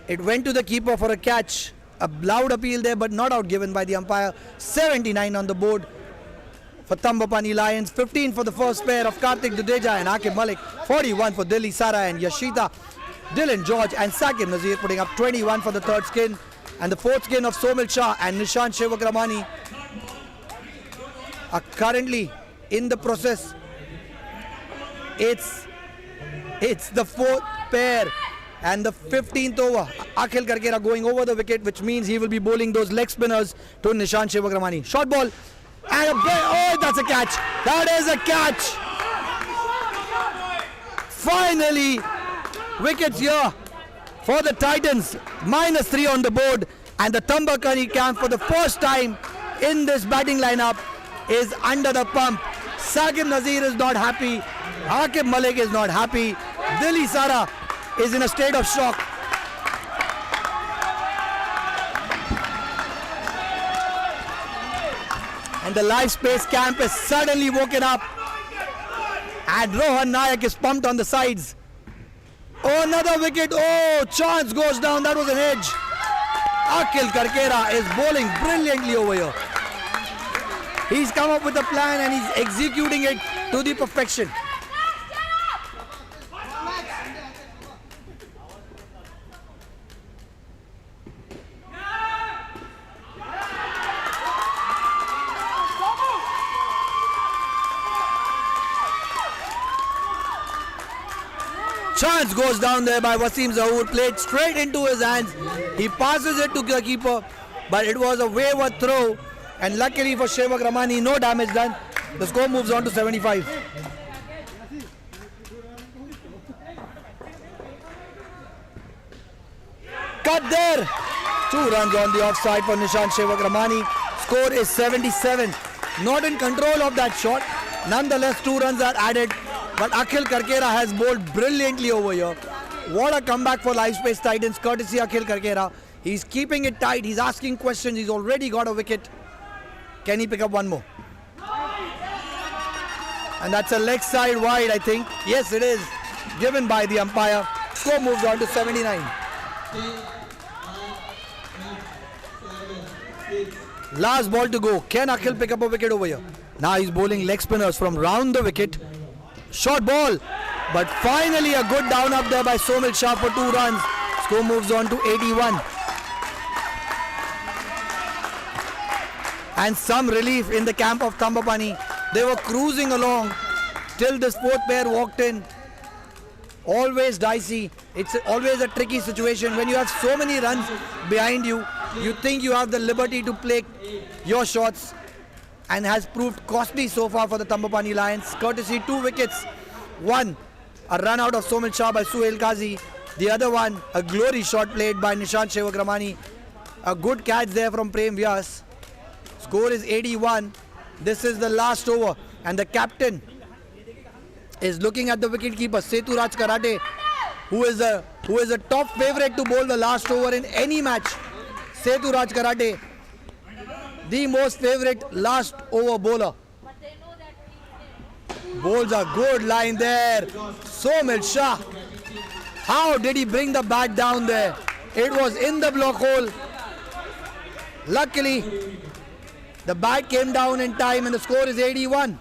It went to the keeper for a catch. A loud appeal there, but not out given by the umpire. 79 on the board for Thambapanni Lions. 15 for the first pair of Karthik Dudeja and Aqib Malik. 41 for Dilli Sara and Yashita. Dylan George and Saqib Nazir putting up 21 for the third skin. And the fourth skin of Somil Shah and Nishant Shivakramani are currently in the process. It's the fourth pair and the 15th over. Akhil Karkera going over the wicket, which means he will be bowling those leg spinners to Nishant Shivakramani. Short ball and oh, that's a catch. That is a catch. Finally, wickets here for the Titans. -3 on the board, and the Thambapanni camp for the first time in this batting lineup is under the pump. Saqib Nazir is not happy. Aqib Malik is not happy. Dilli Sara is in a state of shock. And the LiveSpace camp is suddenly woken up. And Rohan Nayak is pumped on the sides. Oh, another wicket. Oh, chance goes down. That was an edge. Akhil Karkera is bowling brilliantly over here. He's come up with a plan and he's executing it to the perfection. Chance goes down there by Wasim Zahoor, played straight into his hands. He passes it to the keeper, but it was a wayward throw. And luckily for Shivakramani, no damage done. The score moves on to 75. Cut there. 2 runs on the offside for Nishant Shivakramani. Score is 77. Not in control of that shot. Nonetheless, 2 runs are added. But Akhil Karkera has bowled brilliantly over here. What a comeback for LiveSpace Titans, courtesy Akhil Karkera. He's keeping it tight. He's asking questions. He's already got a wicket. Can he pick up one more? And that's a leg side wide, I think. Yes, it is. Given by the umpire. Score moves on to 79. Last ball to go. Can Akhil pick up a wicket over here? Now he's bowling leg spinners from round the wicket. Short ball. But finally a good down up there by Somil Shah for 2 runs. Score moves on to 81. And some relief in the camp of Thambapanni. They were cruising along till this fourth pair walked in. Always dicey. It's always a tricky situation. When you have so many runs behind you, you think you have the liberty to play your shots, and has proved costly so far for the Thambapanni Lions. Courtesy 2 wickets. One, a run out of Somil Shah by Suhail Qazi. The other one, a glory shot played by Nishant Shivakramani. A good catch there from Prem Vyas. Score is 81. This is the last over, and the captain is looking at the wicketkeeper Seturaj Karate, who is a top favourite to bowl the last over in any match. Seturaj Karate, the most favourite last over bowler. Bowls a good line there. Somil Shah. How did he bring the bat down there? It was in the block hole. Luckily, the bat came down in time and the score is 81.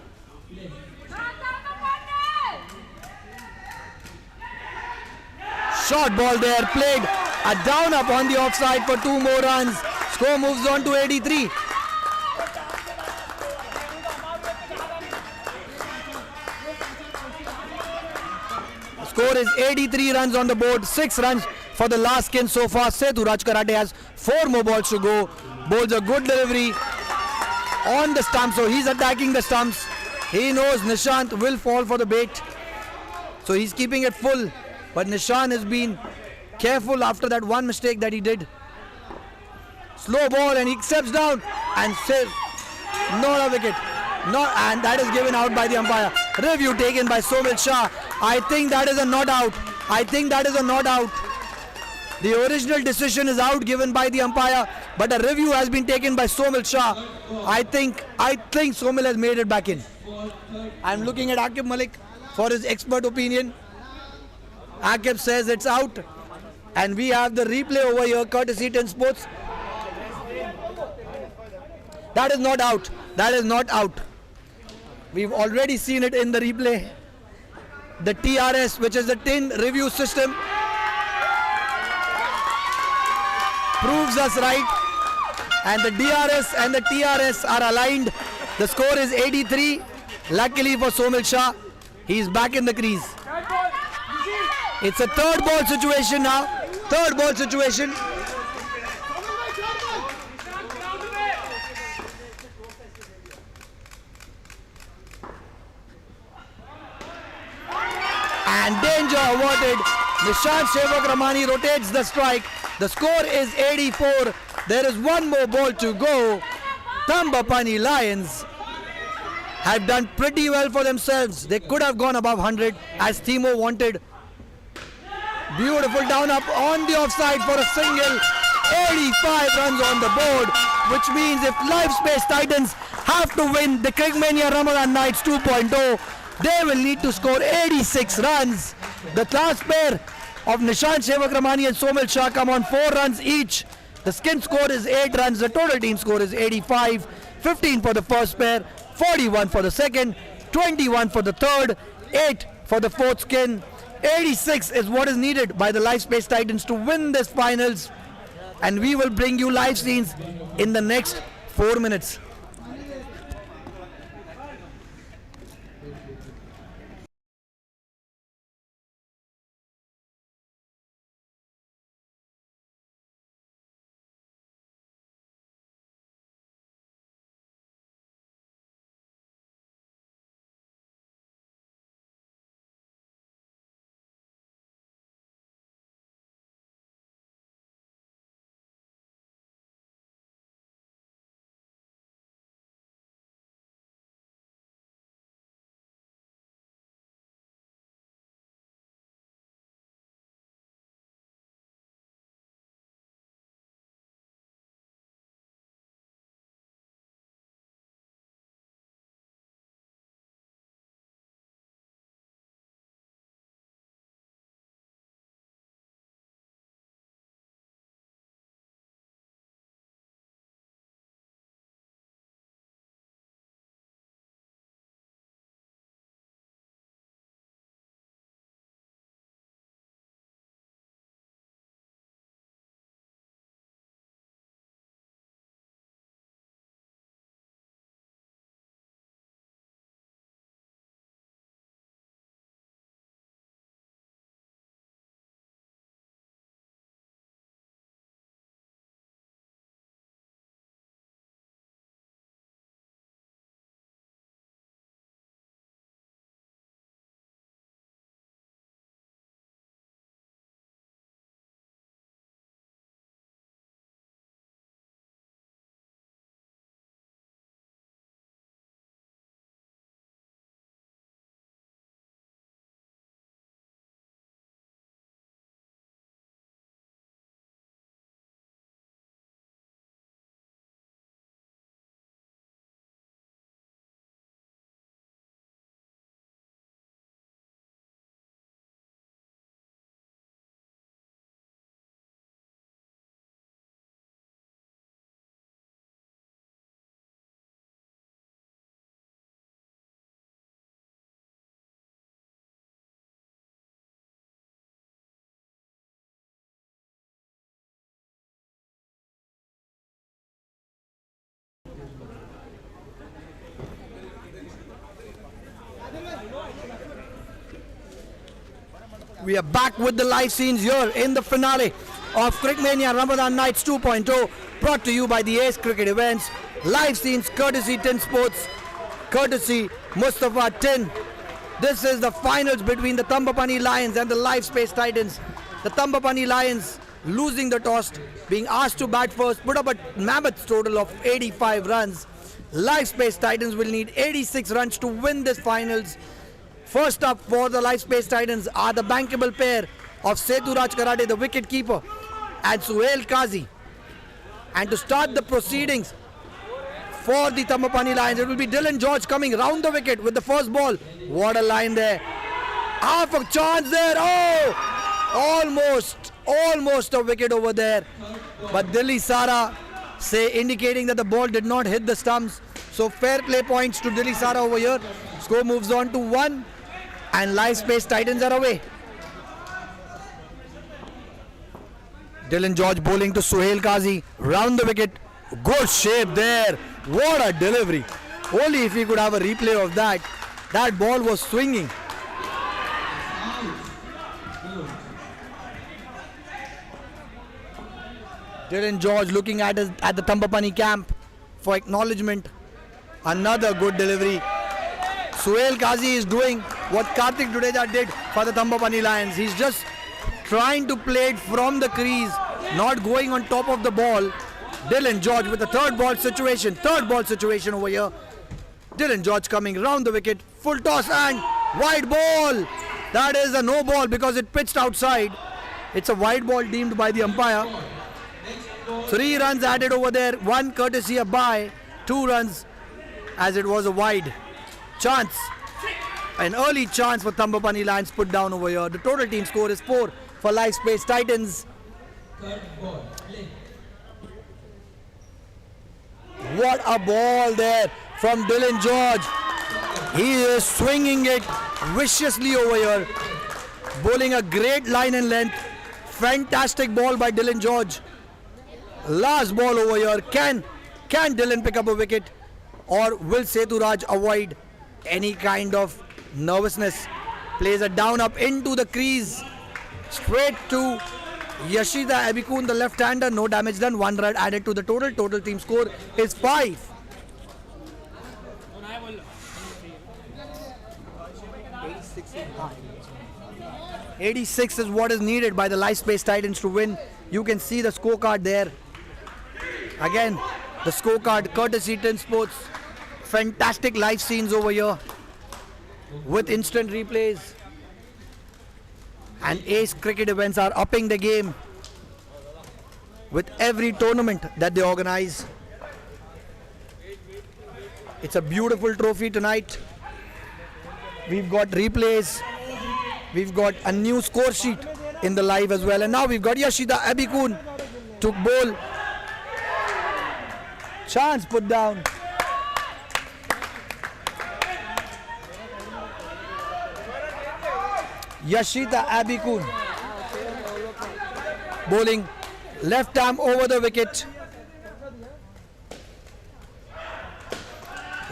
Short ball there, played a down up on the offside for 2 more runs. Score moves on to 83. Score is 83 runs on the board, 6 runs for the last skin so far. Seturaj Karate has 4 more balls to go. Bowls a good delivery on the stump, so he's attacking the stumps. He knows Nishant will fall for the bait, so he's keeping it full. But Nishant has been careful after that one mistake that he did. Slow ball and he steps down and saves. Not a wicket. And that is given out by the umpire. Review taken by Somil Shah. I think that is a not out. I think that is a not out. The original decision is out given by the umpire, but a review has been taken by Somil Shah. I think Somil has made it back in. I'm looking at Akib Malik for his expert opinion. Akib says it's out, and we have the replay over here courtesy Insportz. That is not out. That is not out. We've already seen it in the replay. The TRS, which is the tin review system, proves us right, and the DRS and the TRS are aligned. The score is 83. Luckily for Somil Shah, he's back in the crease. It's a third ball situation now. Third ball situation. And danger averted. Nishant Ramani rotates the strike. The score is 84. There is one more ball to go. Thambapanni Lions have done pretty well for themselves. They could have gone above 100 as Thimo wanted. Beautiful down up on the offside for a single. 85 runs on the board, which means if LiveSpace Titans have to win the CricMania Ramadan Nights 2.0, they will need to score 86 runs. The last pair of Nishant Ramani and Somil Shah come on 4 runs each. The skin score is 8 runs. The total team score is 85. 15 for the first pair, 41 for the second, 21 for the third, 8 for the fourth skin. 86 is what is needed by the LiveSpace Titans to win this finals. And we will bring you live scenes in the next 4 minutes. We are back with the live scenes here in the finale of CricMania Ramadan Nights 2.0, brought to you by the Ace Cricket Events. Live scenes courtesy Insportz, courtesy Mustafa Tin. This is the finals between the Thambapanni Lions and the LiveSpace Titans. The Thambapanni Lions losing the toss, being asked to bat first, put up a mammoth total of 85 runs. LiveSpace Titans will need 86 runs to win this finals. First up for the LiveSpace Titans are the bankable pair of Setu Raj Karate, the wicket keeper, and Suhail Qazi. And to start the proceedings for the Thambapanni Lions, it will be Dylan George coming round the wicket with the first ball. What a line there. Half a chance there. Oh! Almost a wicket over there. But Dilli Sara indicating that the ball did not hit the stumps. So fair play points to Dilli Sara over here. Score moves on to 1. And LiveSpace Titans are away. Dylan George bowling to Suhail Qazi. Round the wicket. Good shape there. What a delivery. Only if we could have a replay of that. That ball was swinging. Dylan George looking at the Thambapanni camp for acknowledgement. Another good delivery. Suhail Qazi is doing what Karthik Jadeja did for the Thambapanni Lions. He's just trying to play it from the crease, not going on top of the ball. Dylan George with the third ball situation over here. Dylan George coming round the wicket, full toss and wide ball. That is a no ball because it pitched outside. It's a wide ball deemed by the umpire. 3 runs added over there, 1 courtesy of bye, 2 runs as it was a wide chance. An early chance for Thambapanni Lions put down over here. The total team score is 4 for LiveSpace Titans. What a ball there from Dylan George. He is swinging it viciously over here. Bowling a great line and length. Fantastic ball by Dylan George. Last ball over here. Can Dylan pick up a wicket? Or will Sethu avoid any kind of nervousness? Plays a down up into the crease. Straight to Yashita Abikun, the left-hander. No damage done. 1 run added to the total. Total team score is 5. 86 is what is needed by the LiveSpace Titans to win. You can see the scorecard there. Again, the scorecard courtesy Insportz. Fantastic live scenes over here with instant replays. And Ace cricket events are upping the game with every tournament that they organize. It's a beautiful trophy tonight. We've got replays. We've got a new score sheet in the live as well. And now we've got Yashita Abikun took bowl. Chance put down. Yashita Abikun bowling left arm over the wicket.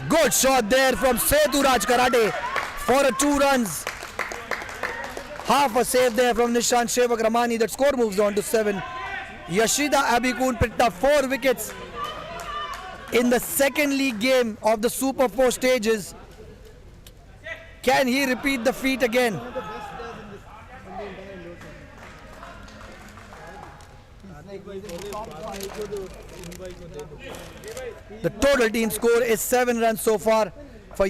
Good shot there from Sethu Karate for a 2 runs. Half a save there from Nishant Shevak Ramani. That score moves on to 7. Yashita Abikun picked up 4 wickets in the second league game of the Super 4 stages. Can he repeat the feat again? The total team score is 7 runs so far for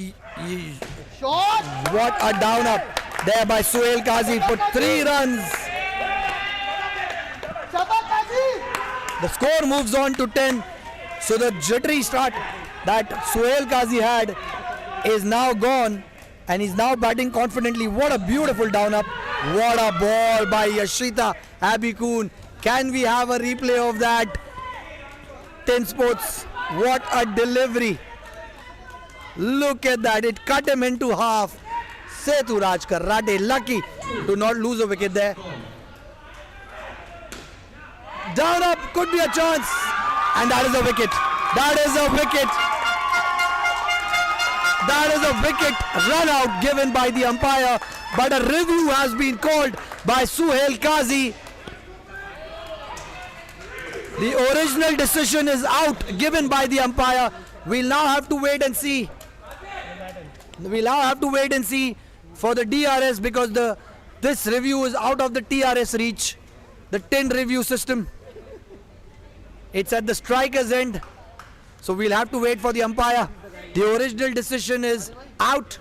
what a down up there by Suhail Qazi for 3 runs. The score moves on to 10. So the jittery start that Suhail Qazi had is now gone and he's now batting confidently. What a beautiful down up. What a ball by Yashita Abikun. Can we have a replay of that? Insportz. What a delivery. Look at that. It cut him into half. Sethu Karate lucky to not lose a wicket there. Down up. Could be a chance. And that is a wicket. That is a wicket. That is a wicket run out given by the umpire. But a review has been called by Suhail Qazi. The original decision is out given by the umpire. We'll now have to wait and see. We'll now have to wait and see for the DRS because this review is out of the TRS reach. The tin review system. It's at the striker's end. So we'll have to wait for the umpire. The original decision is out.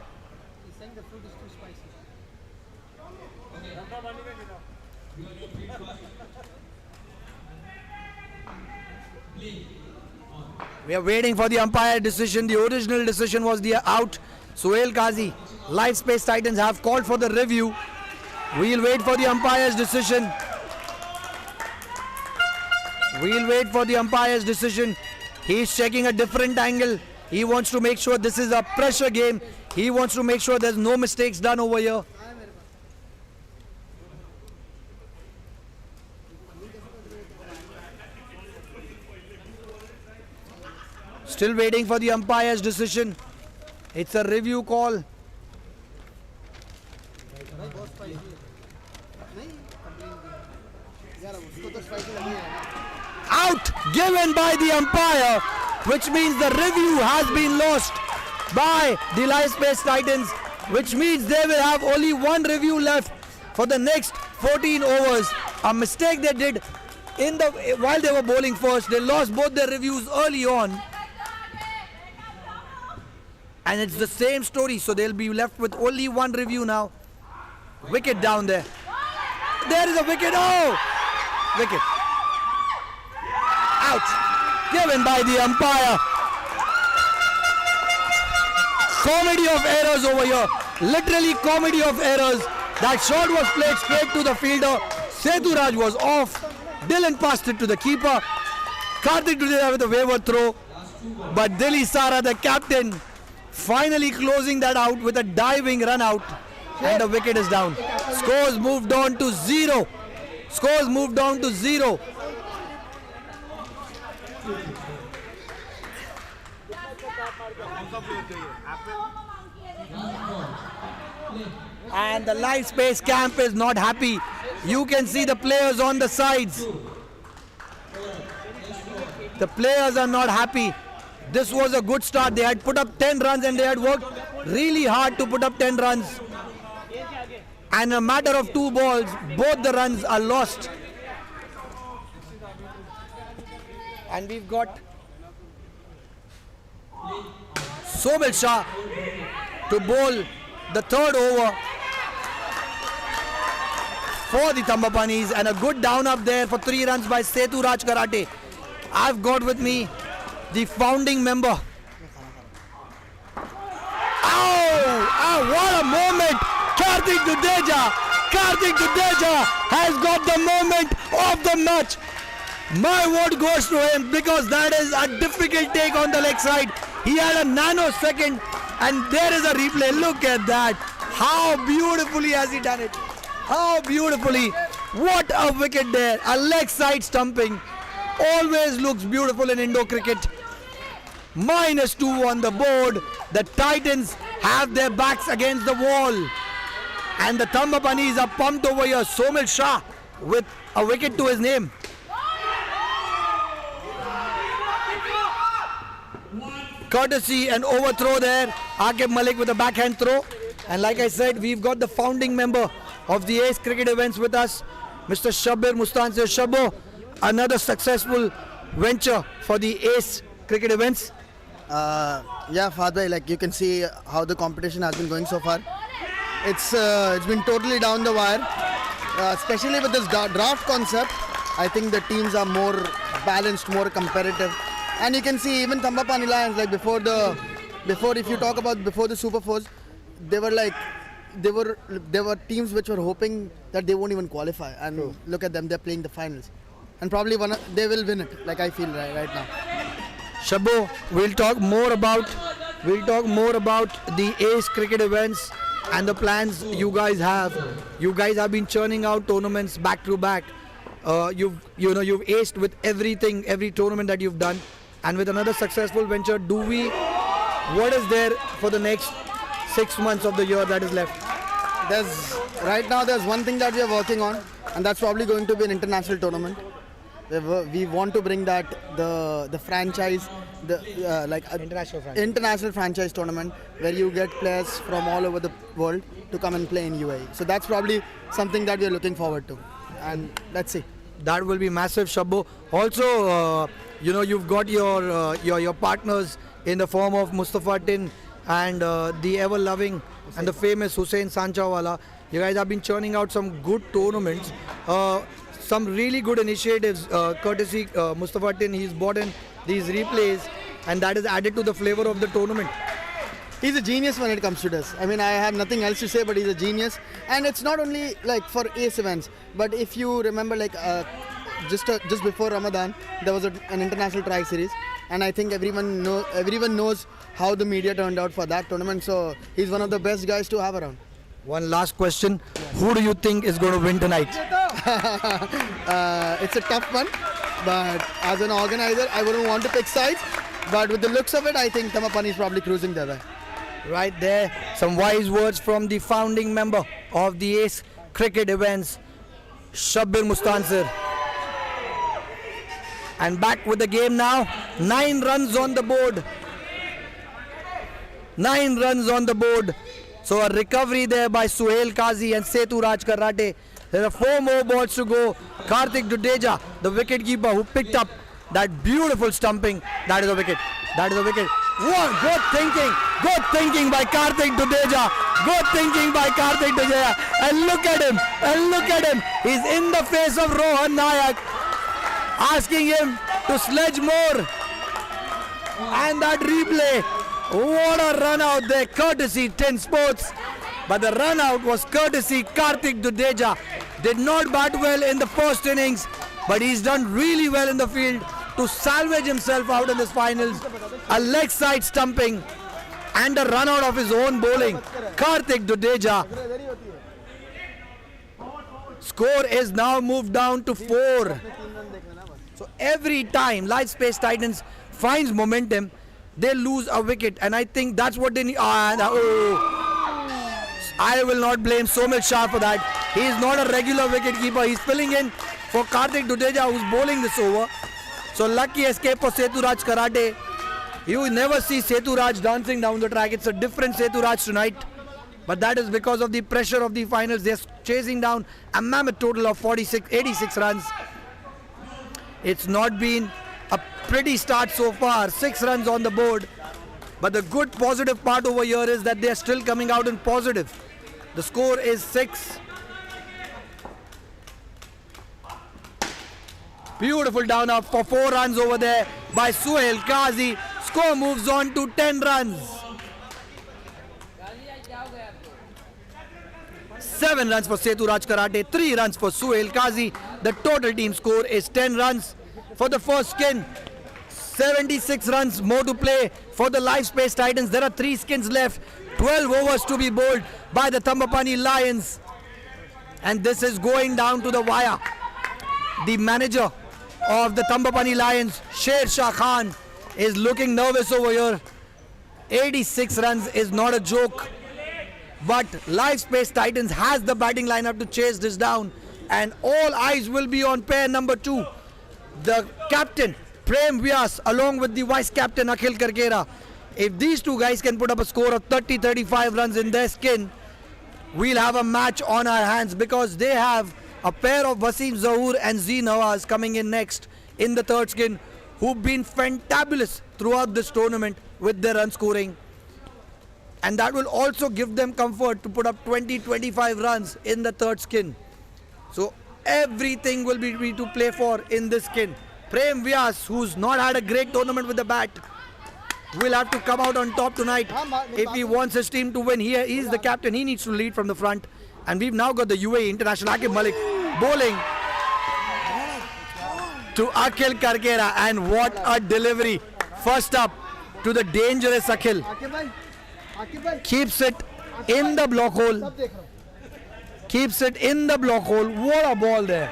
We are waiting for the umpire decision. The original decision was the out. Suhail Qazi, LiveSpace Titans have called for the review. We'll wait for the umpire's decision. We'll wait for the umpire's decision. He's checking a different angle. He wants to make sure this is a pressure game. He wants to make sure there's no mistakes done over here. Still waiting for the umpire's decision. It's a review call. Out given by the umpire, which means the review has been lost by the LiveSpace Titans, which means they will have only one review left for the next 14 overs. A mistake they did while they were bowling first. They lost both their reviews early on. And it's the same story, so they'll be left with only one review now. Wicket down there. There is a wicket. Oh! Wicket. Out. Given by the umpire. Comedy of errors over here. Literally comedy of errors. That shot was played straight to the fielder. Setu was off. Dylan passed it to the keeper. Karthik did it with a wayward throw. But Dilli Sara, the captain, finally closing that out with a diving run out. And the wicket is down. Scores moved on to 0. Scores moved on to 0. And the LiveSpace camp is not happy. You can see the players on the sides. The players are not happy. This was a good start. They had put up 10 runs and they had worked really hard to put up 10 runs. And in a matter of 2 balls, both the runs are lost. And we've got Somil Shah to bowl the 3rd over for the Thambapannis, and a good down up there for 3 runs by Setu Karate. I've got with me the founding member. Oh, what a moment! Karthik Jadeja has got the moment of the match. My vote goes to him because that is a difficult take on the leg side. He had a nanosecond and there is a replay. Look at that. How beautifully has he done it. How beautifully. What a wicket there. A leg side stumping. Always looks beautiful in Indo cricket. -2 on the board. The Titans have their backs against the wall. And the Thambapannis are pumped over here. Somil Shah with a wicket to his name. Courtesy and overthrow there. Aqib Malik with a backhand throw. And like I said, we've got the founding member of the Ace Cricket Events with us, Mr. Shabbir Mustansir. Shabbo, another successful venture for the Ace Cricket Events. Yeah, Fahad, like you can see how the competition has been going so far. It's been totally down the wire, especially with this draft concept. I think the teams are more balanced, more competitive, and you can see even Thambapanni Lions, like before if you talk about before the Super Fours, they were teams which were hoping that they won't even qualify, and look at them, they're playing the finals, and probably they will win it. Like I feel right now. Shabbo, we'll talk more about the Ace Cricket Events and the plans you guys have. You guys have been churning out tournaments back to back. You've aced with everything, every tournament that you've done, and with another successful venture, what is there for the next 6 months of the year that is left? Right now there's one thing that we are working on, and that's probably going to be an international tournament. We want to bring that the franchise, international franchise tournament where you get players from all over the world to come and play in UAE. So that's probably something that we are looking forward to, and let's see. That will be massive, Shabbo. Also, you've got your partners in the form of Mustafa Tin and the ever-loving and the famous Hussain Sanchawala. You guys have been churning out some good tournaments. some really good initiatives courtesy Mustafa Tin. He's brought in these replays and that is added to the flavor of the tournament. He's a genius when it comes to this. I mean, I have nothing else to say, but he's a genius. And it's not only like for ace events, but if you remember, like just before Ramadan, there was an international try series, and I think everyone knows how the media turned out for that tournament. So he's one of the best guys to have around. One last question: who do you think is going to win tonight? It's a tough one, but as an organizer, I wouldn't want to pick sides. But with the looks of it, I think Thambapanni is probably cruising their way. Right there, some wise words from the founding member of the Ace Cricket Events, Shabbir Mustansir. And back with the game now. 9 runs on the board. 9 runs on the board. So a recovery there by Suhail Qazi and Setu Raj Karate. There are 4 more balls to go. Kartik Dudeja, the wicketkeeper who picked up that beautiful stumping. That is a wicket. That is a wicket. What good thinking. Good thinking by Kartik Dudeja. Good thinking by Kartik Dudeja. And look at him. And look at him. He's in the face of Rohan Nayak, asking him to sledge more. And that replay. What a run out there. Courtesy Insportz. But the run out was courtesy Kartik Dudeja. Did not bat well in the first innings, but he's done really well in the field to salvage himself out in this finals. A leg side stumping and a run out of his own bowling. Kartik Dudeja. Score is now moved down to 4. So every time LiveSpace Titans finds momentum, they lose a wicket, and I think that's what they need. I will not blame Somil Shah for that. He is not a regular wicketkeeper. He's filling in for Kartik Dudeja, who's bowling this over. So lucky escape for Setu Raj Karate. You never see Setu Raj dancing down the track. It's a different Setu Raj tonight. But that is because of the pressure of the finals. They're chasing down a mammoth total of 86 runs. It's not been a pretty start so far. 6 runs on the board. But the good positive part over here is that they're still coming out in positive. The score is 6. Beautiful down up for 4 runs over there by Suhail Qazi. Score moves on to 10 runs. 7 runs for Setu Raj Karate, 3 runs for Suhail Qazi. The total team score is 10 runs for the first skin. 76 runs more to play for the LiveSpace Titans. There are 3 skins left. 12 overs to be bowled by the Thambapanni Lions. And this is going down to the wire. The manager of the Thambapanni Lions, Sher Shah Khan, is looking nervous over here. 86 runs is not a joke. But LiveSpace Titans has the batting lineup to chase this down. And all eyes will be on pair number 2. The captain, Prem Vyas, along with the vice captain, Akhil Karkera. If these 2 guys can put up a score of 30-35 runs in their skin, we'll have a match on our hands, because they have a pair of Wasim Zahoor and Z Nawaz coming in next in the third skin, who've been fantabulous throughout this tournament with their run scoring. And that will also give them comfort to put up 20-25 runs in the third skin. So everything will be to play for in this skin. Prem Vyas, who's not had a great tournament with the bat, will have to come out on top tonight if he wants his team to win. He's the captain. He needs to lead from the front. And we've now got the UAE international Aqib Malik bowling to Akhil Karkera. And what a delivery. First up to the dangerous Akhil. Keeps it in the block hole. Keeps it in the block hole. What a ball there.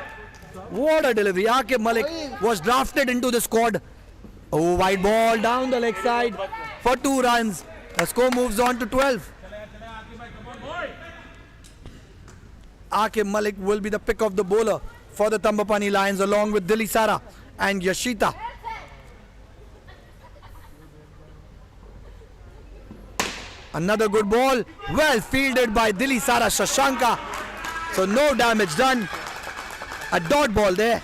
What a delivery. Aqib Malik was drafted into the squad. Oh, wide ball down the leg side for 2 runs. The score moves on to 12. Aqib Malik will be the pick of the bowler for the Thambapanni Lions, along with Dilli Sara and Yashita. Another good ball, well fielded by Dilli Sara Shashanka. So no damage done. A dot ball there.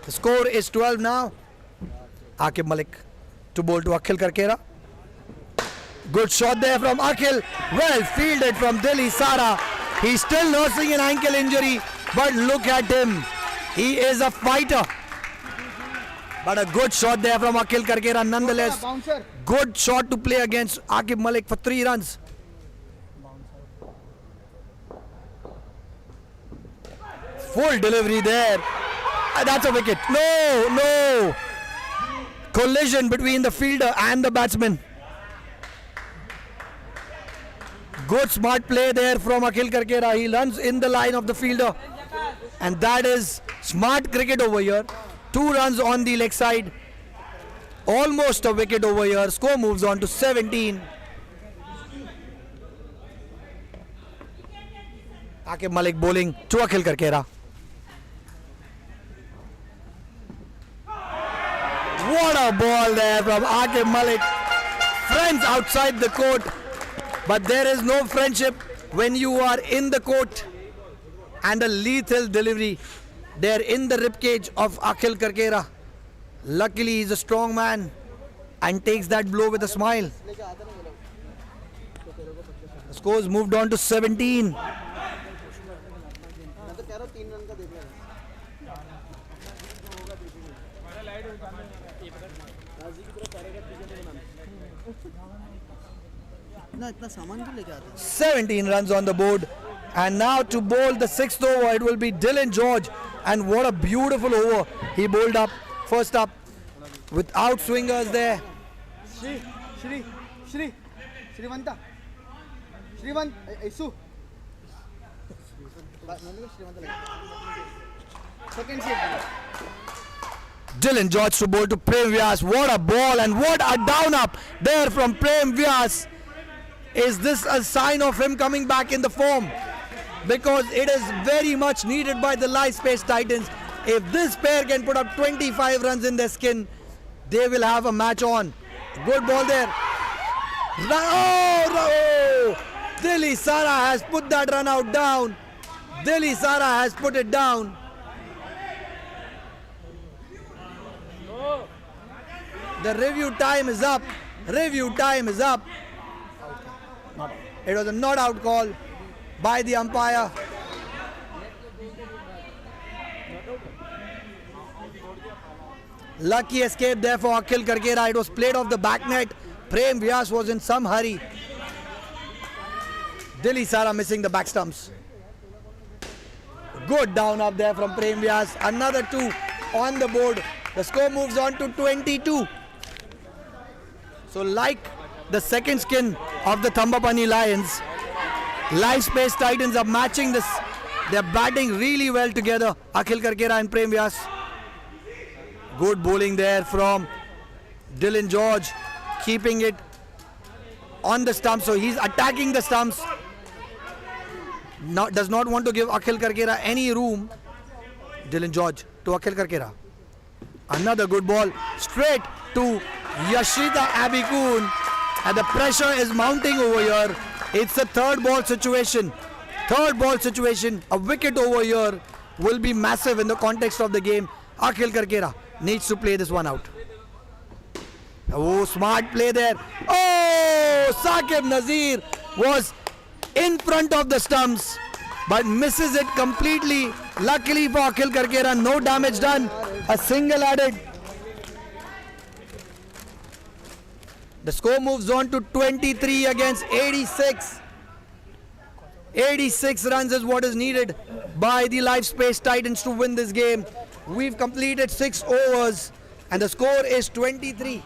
The score is 12 now. Aqib Malik to bowl to Akhil Karkera. Good shot there from Akhil. Well fielded from Dilly Sara. He's still nursing an ankle injury, but look at him. He is a fighter. But a good shot there from Akhil Karkera nonetheless. Good shot to play against Aqib Malik for 3 runs. Full delivery there. That's a wicket. No. Collision between the fielder and the batsman. Good smart play there from Akhil Karkera. He runs in the line of the fielder. And that is smart cricket over here. 2 runs on the leg side. Almost a wicket over here. Score moves on to 17. Aqib Malik bowling to Akhil Karkera. What a ball there from Aqib Malik. Friends outside the court. But there is no friendship when you are in the court. And a lethal delivery there in the ribcage of Akhil Karkera. Luckily he's a strong man and takes that blow with a smile. The scores moved on to 17. ना इतना सामान क्यों लेके आते हैं? 17 runs on the board, and now to bowl the 6th over it will be Dylan George, and what a beautiful over he bowled up first up without swingers there. Shrivanta Isu second save. Dylan George to bowl to Prem Vyas. What a ball and what a down up there from Prem Vyas. Is this a sign of him coming back in the form? Because it is very much needed by the LiveSpace Titans. If this pair can put up 25 runs in their skin, they will have a match on. Good ball there. Oh! Dilly Sara has put that run out down. Dilly Sara has put it down. The review time is up. Review time is up. It was a not out call by the umpire. Lucky escape there for Akhil Karkera. It was played off the back net. Prem Vyas was in some hurry. Dilly Sara missing the back stumps. Good down up there from Prem Vyas. Another 2 on the board. The score moves on to 22. So like the second skin of the Thambapanni Lions, LiveSpace Titans are matching this. They're batting really well together, Akhil Karkera and Prem Vyas. Good bowling there from Dylan George, keeping it on the stumps. So he's attacking the stumps. Does not want to give Akhil Karkera any room. Dylan George to Akhil Karkera. Another good ball straight to Yashita Abikun. And the pressure is mounting over here. It's a third ball situation. Third ball situation. A wicket over here will be massive in the context of the game. Akhil Karkera needs to play this one out. Oh, smart play there. Oh, Saqib Nazir was in front of the stumps but misses it completely. Luckily for Akhil Karkera, no damage done. A single added. The score moves on to 23 against 86. 86 runs is what is needed by the LiveSpace Titans to win this game. We've completed 6 overs and the score is 23.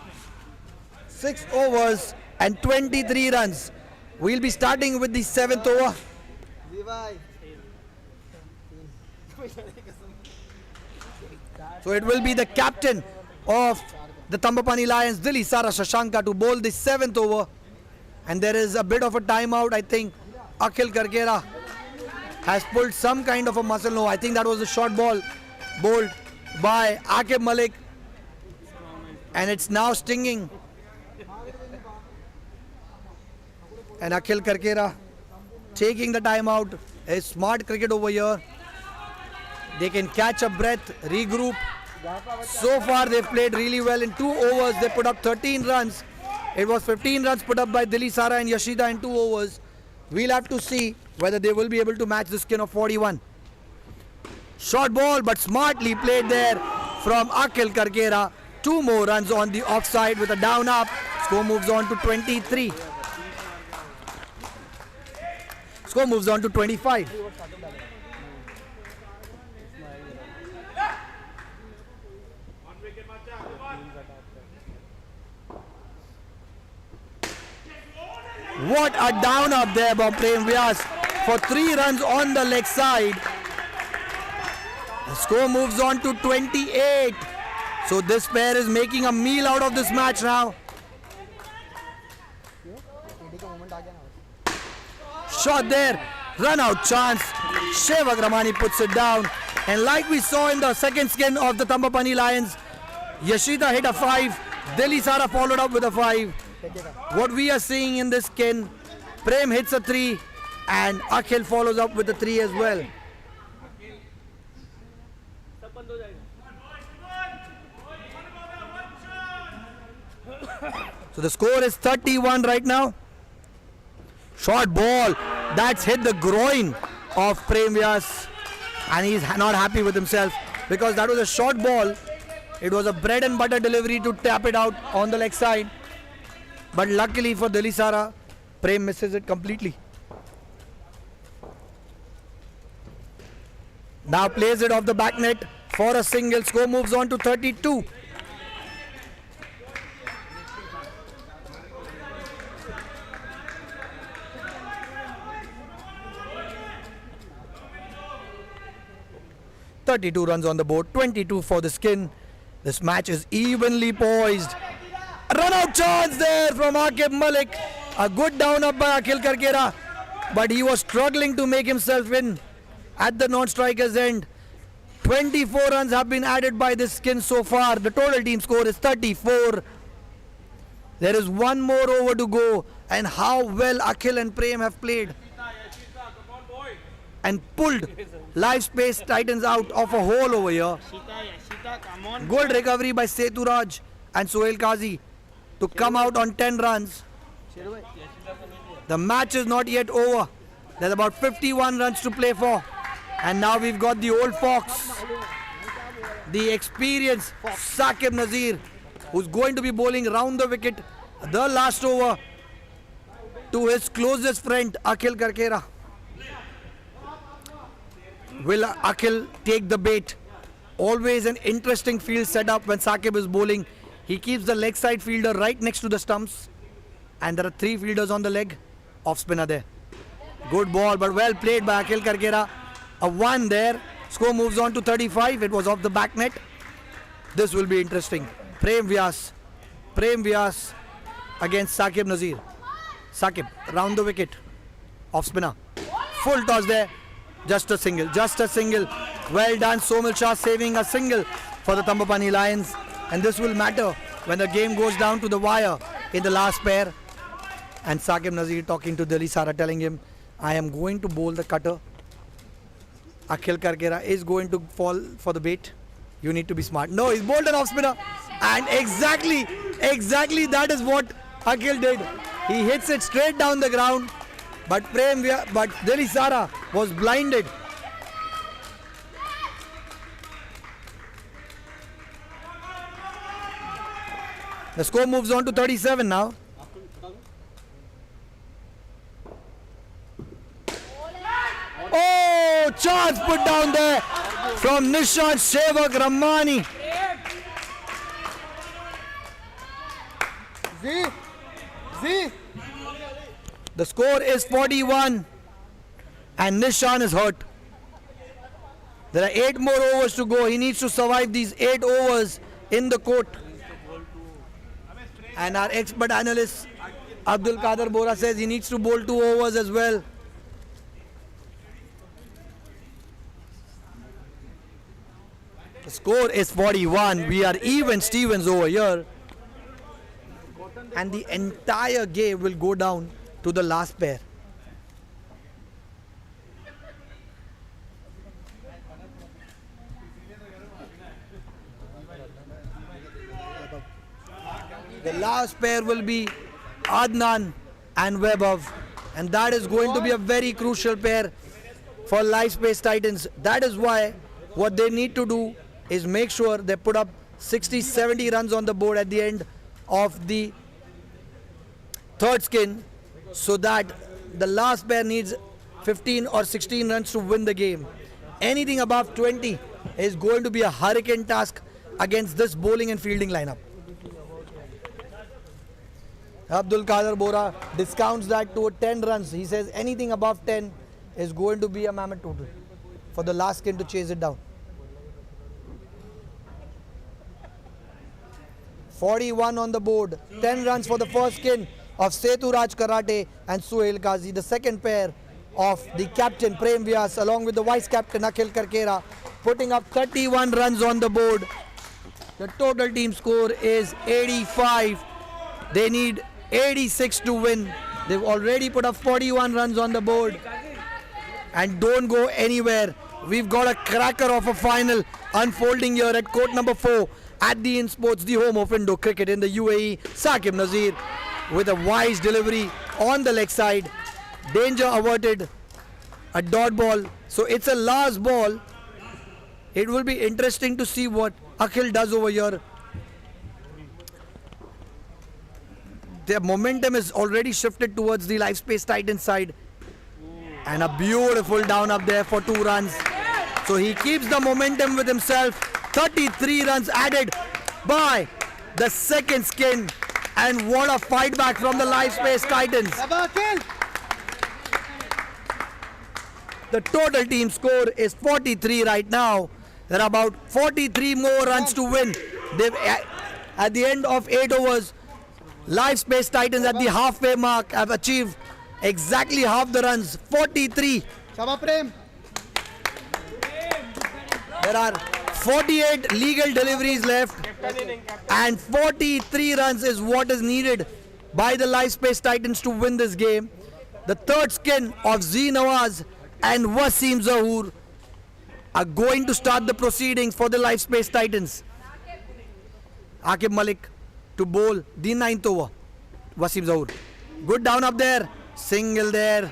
6 overs and 23 runs. We'll be starting with the 7th over. So it will be the captain of the Thambapanni Lions, Dilly Sara Shashanka, to bowl the 7th over. And there is a bit of a timeout. I think Akhil Karkera has pulled some kind of a muscle. No, I think that was a short ball bowled by Aqib Malik. And it's now stinging. And Akhil Karkera taking the timeout. A smart cricket over here. They can catch a breath, regroup, So far they've played really well. In 2 overs they put up 13 runs. It was 15 runs put up by Dilli Sara and Yashita in 2 overs. We'll have to see whether they will be able to match the skin of 41. Short ball but smartly played there from Akhil Karkera. 2 more runs on the offside with a down up. Score moves on to 23. Score moves on to 25. What a down up there by Prem Vyas for 3 runs on the leg side. The score moves on to 28. So this pair is making a meal out of this match now. Shot there, run out chance. Sevak Ramani puts it down. And like we saw in the second skin of the Thambapanni Lions, Yashita hit a 5. Dilli Sara followed up with a 5. What we are seeing in this skin, Prem hits a 3 and Akhil follows up with a 3 as well. So the score is 31 right now. Short ball, that's hit the groin of Prem Vyas and he's not happy with himself because that was a short ball. It was a bread and butter delivery to tap it out on the leg side. But luckily for Dilli Sara, Prem misses it completely. Now plays it off the back net for a single. Score moves on to 32. (32 runs on the board, 22 for the skin. This match is evenly poised. Run out chance there from Aqib Malik. A good down up by Akhil Karkera, but he was struggling to make himself in at the non-striker's end. 24 runs have been added by this skin so far. The total team score is 34. There is 1 more over to go, and how well Akhil and Prem have played and pulled LiveSpace Titans out of a hole over here. Good recovery by Seturaj and Sohail Qazi to come out on 10 runs. The match is not yet over. There's about 51 runs to play for. And now we've got the old fox, the experienced Saqib Nazir, who's going to be bowling round the wicket the last over to his closest friend Akhil Karkera. Will Akhil take the bait? Always an interesting field setup when Saqib is bowling. He keeps the leg side fielder right next to the stumps, and there are 3 fielders on the leg. Off spinner there. Good ball, but well played by Akhil Karkera. A 1 there. Score moves on to 35. It was off the back net. This will be interesting. Prem Vyas against Saqib Nazir. Saqib round the wicket. Off spinner. Full toss there. Just a single. Well done, Somil Shah saving a single for the Thambapanni Lions. And this will matter when the game goes down to the wire in the last pair. And Saqib Nazir talking to Dilli Sara, telling him, I am going to bowl the cutter. Akhil Karkera is going to fall for the bait. You need to be smart. No, he's bowled an off spinner. And exactly that is what Akhil did. He hits it straight down the ground. But Dilli Sara was blinded. The score moves on to 37 now. Oh, chance put down there from Nishant Sevak Ramani. The score is 41 and Nishant is hurt. There are 8 more overs to go. He needs to survive these 8 overs in the court. And our expert analyst Abdul Qadir Bora says he needs to bowl 2 overs as well. The score is 41. We are even Stevens over here. And the entire game will go down to the last pair. The last pair will be Adnan and Webov, and that is going to be a very crucial pair for LiveSpace Titans. That is why what they need to do is make sure they put up 60-70 runs on the board at the end of the third skin, so that the last pair needs 15 or 16 runs to win the game. Anything above 20 is going to be a hurricane task against this bowling and fielding lineup. Abdul Qadir Bora discounts that to 10 runs. He says anything above 10 is going to be a mammoth total for the last skin to chase it down. 41 on the board. 10 runs for the first skin of Setu Raj Karate and Suhail Qazi. The second pair of the captain Prem Vyas along with the vice captain Akhil Karkera, putting up 31 runs on the board. The total team score is 85. They need 86 to win. They've already put up 41 runs on the board. And don't go anywhere. We've got a cracker of a final unfolding here at court number 4 at the Insportz, the home of Indo cricket in the UAE. Saqib Nazir with a wise delivery on the leg side. Danger averted. A dot ball. So it's a last ball. It will be interesting to see what Akhil does over here. Their momentum is already shifted towards the LiveSpace Titans side. And a beautiful down up there for 2 runs. So he keeps the momentum with himself. 33 runs added by the second skin. And what a fight back from the LiveSpace Titans. The total team score is 43 right now. There are about 43 more runs to win. They've, at the end of 8 overs, LiveSpace Titans at the halfway mark have achieved exactly half the runs, 43. There are 48 legal deliveries left and 43 runs is what is needed by the LiveSpace Titans to win this game. The third skin of Z Nawaz and Wasim Zahoor are going to start the proceedings for the LiveSpace Titans. Aqib Malik to bowl the 9th over. Wasim Zahoor. Good down up there. Single there.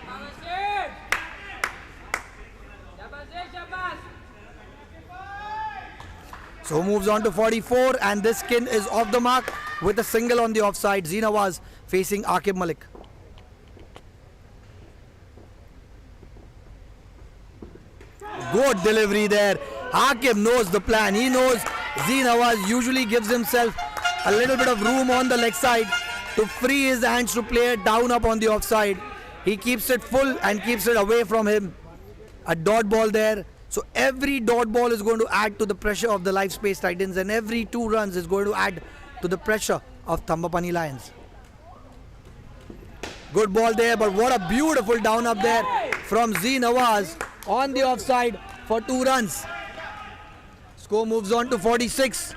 So moves on to 44 and this skin is off the mark with a single on the offside. Z Nawaz facing Aqib Malik. Good delivery there. Aqib knows the plan. He knows Z Nawaz usually gives himself a little bit of room on the leg side to free his hands to play it down up on the offside. He keeps it full and keeps it away from him. A dot ball there. So every dot ball is going to add to the pressure of the LiveSpace Titans and every 2 runs is going to add to the pressure of Thambapanni Lions. Good ball there, but what a beautiful down up there from Z Nawaz on the offside for 2 runs. Score moves on to 46.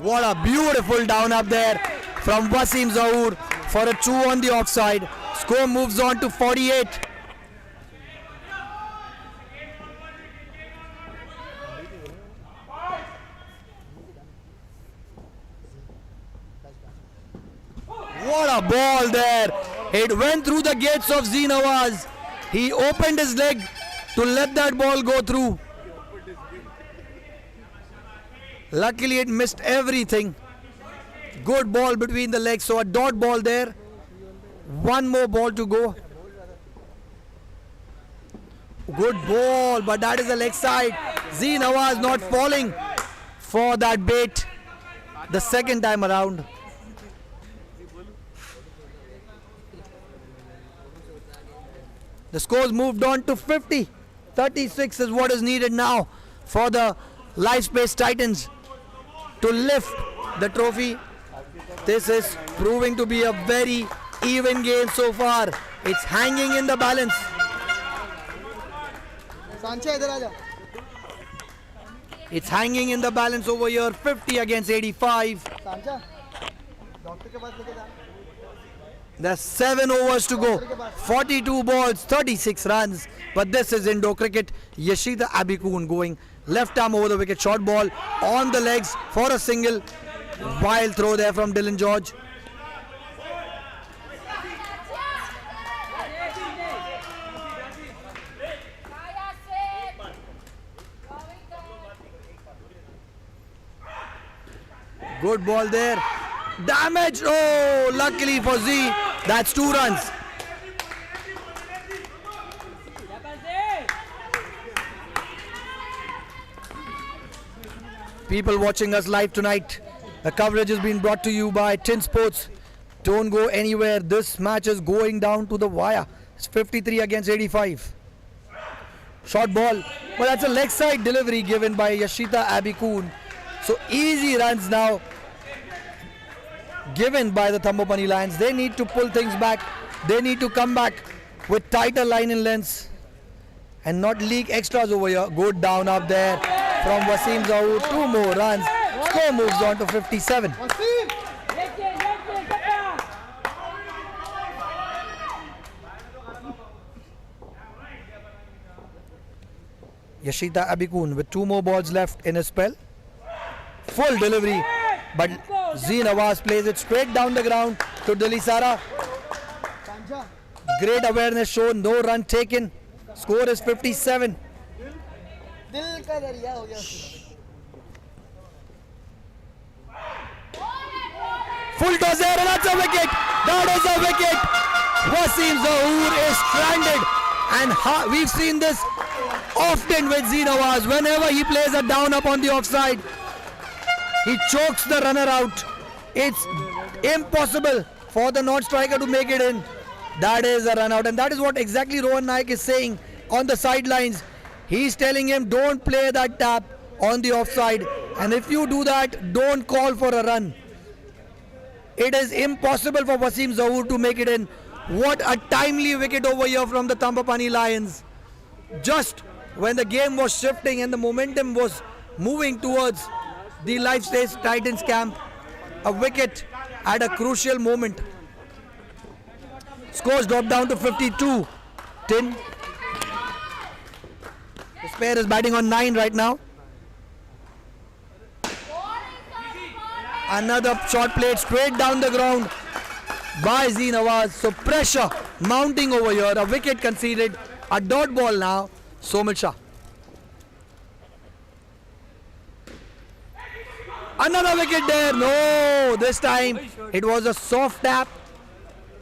What a beautiful down up there from Wasim Zahoor for a 2 on the offside. Score moves on to 48. What a ball there. It went through the gates of Z Nawaz. He opened his leg to let that ball go through. Luckily it missed everything. Good ball between the legs. So a dot ball there. 1 more ball to go. Good ball, but that is the leg side. Z Nawaz not falling for that bait the second time around. The scores moved on to 50. 36 is what is needed now for the LiveSpace Titans to lift the trophy. This is proving to be a very even game so far. It's hanging in the balance. It's hanging in the balance over here. 50 against 85. There's 7 overs to go. 42 balls, 36 runs. But this is Indo cricket. Yashita Abikun going left arm over the wicket. Short ball on the legs for a single. Wild throw there from Dylan George. Good ball there. Damage. Oh, luckily for Z. That's 2 runs. People watching us live tonight, the coverage has been brought to you by Insportz. Don't go anywhere. This match is going down to the wire. It's 53 against 85. Short ball. Well, that's a leg side delivery given by Yashita Abikun. So easy runs now given by the Thambapanni Lions. They need to pull things back. They need to come back with tighter line and lengths and not leak extras over here. Good down up there from Wasim Zahoor. 2 more runs. Score moves on to 57. Yashita Abikun with 2 more balls left in his spell. Full delivery, but Z Nawaz plays it straight down the ground to Dilisara. Great awareness shown, no run taken. Score is 57. Full toss there, and that's a wicket. That is a wicket. Wasim Zahoor is stranded, and we've seen this often with Z Nawaz. Whenever he plays a down up on the offside, he chokes the runner out. It's impossible for the non-striker to make it in. That is a run out, and that is what exactly Rohan Naik is saying on the sidelines. He's telling him, don't play that tap on the offside, and if you do that, don't call for a run. It is impossible for Wasim Zahoor to make it in. What a timely wicket over here from the Thambapanni Lions. Just when the game was shifting and the momentum was moving towards the LiveSpace Titans camp, a wicket at a crucial moment. Scores dropped down to 52. Tin. The spare is batting on 9 right now. Another shot played straight down the ground by Z Nawaz. So pressure mounting over here. A wicket conceded. A dot ball now. Somil Shah. Another wicket there. No, this time it was a soft tap,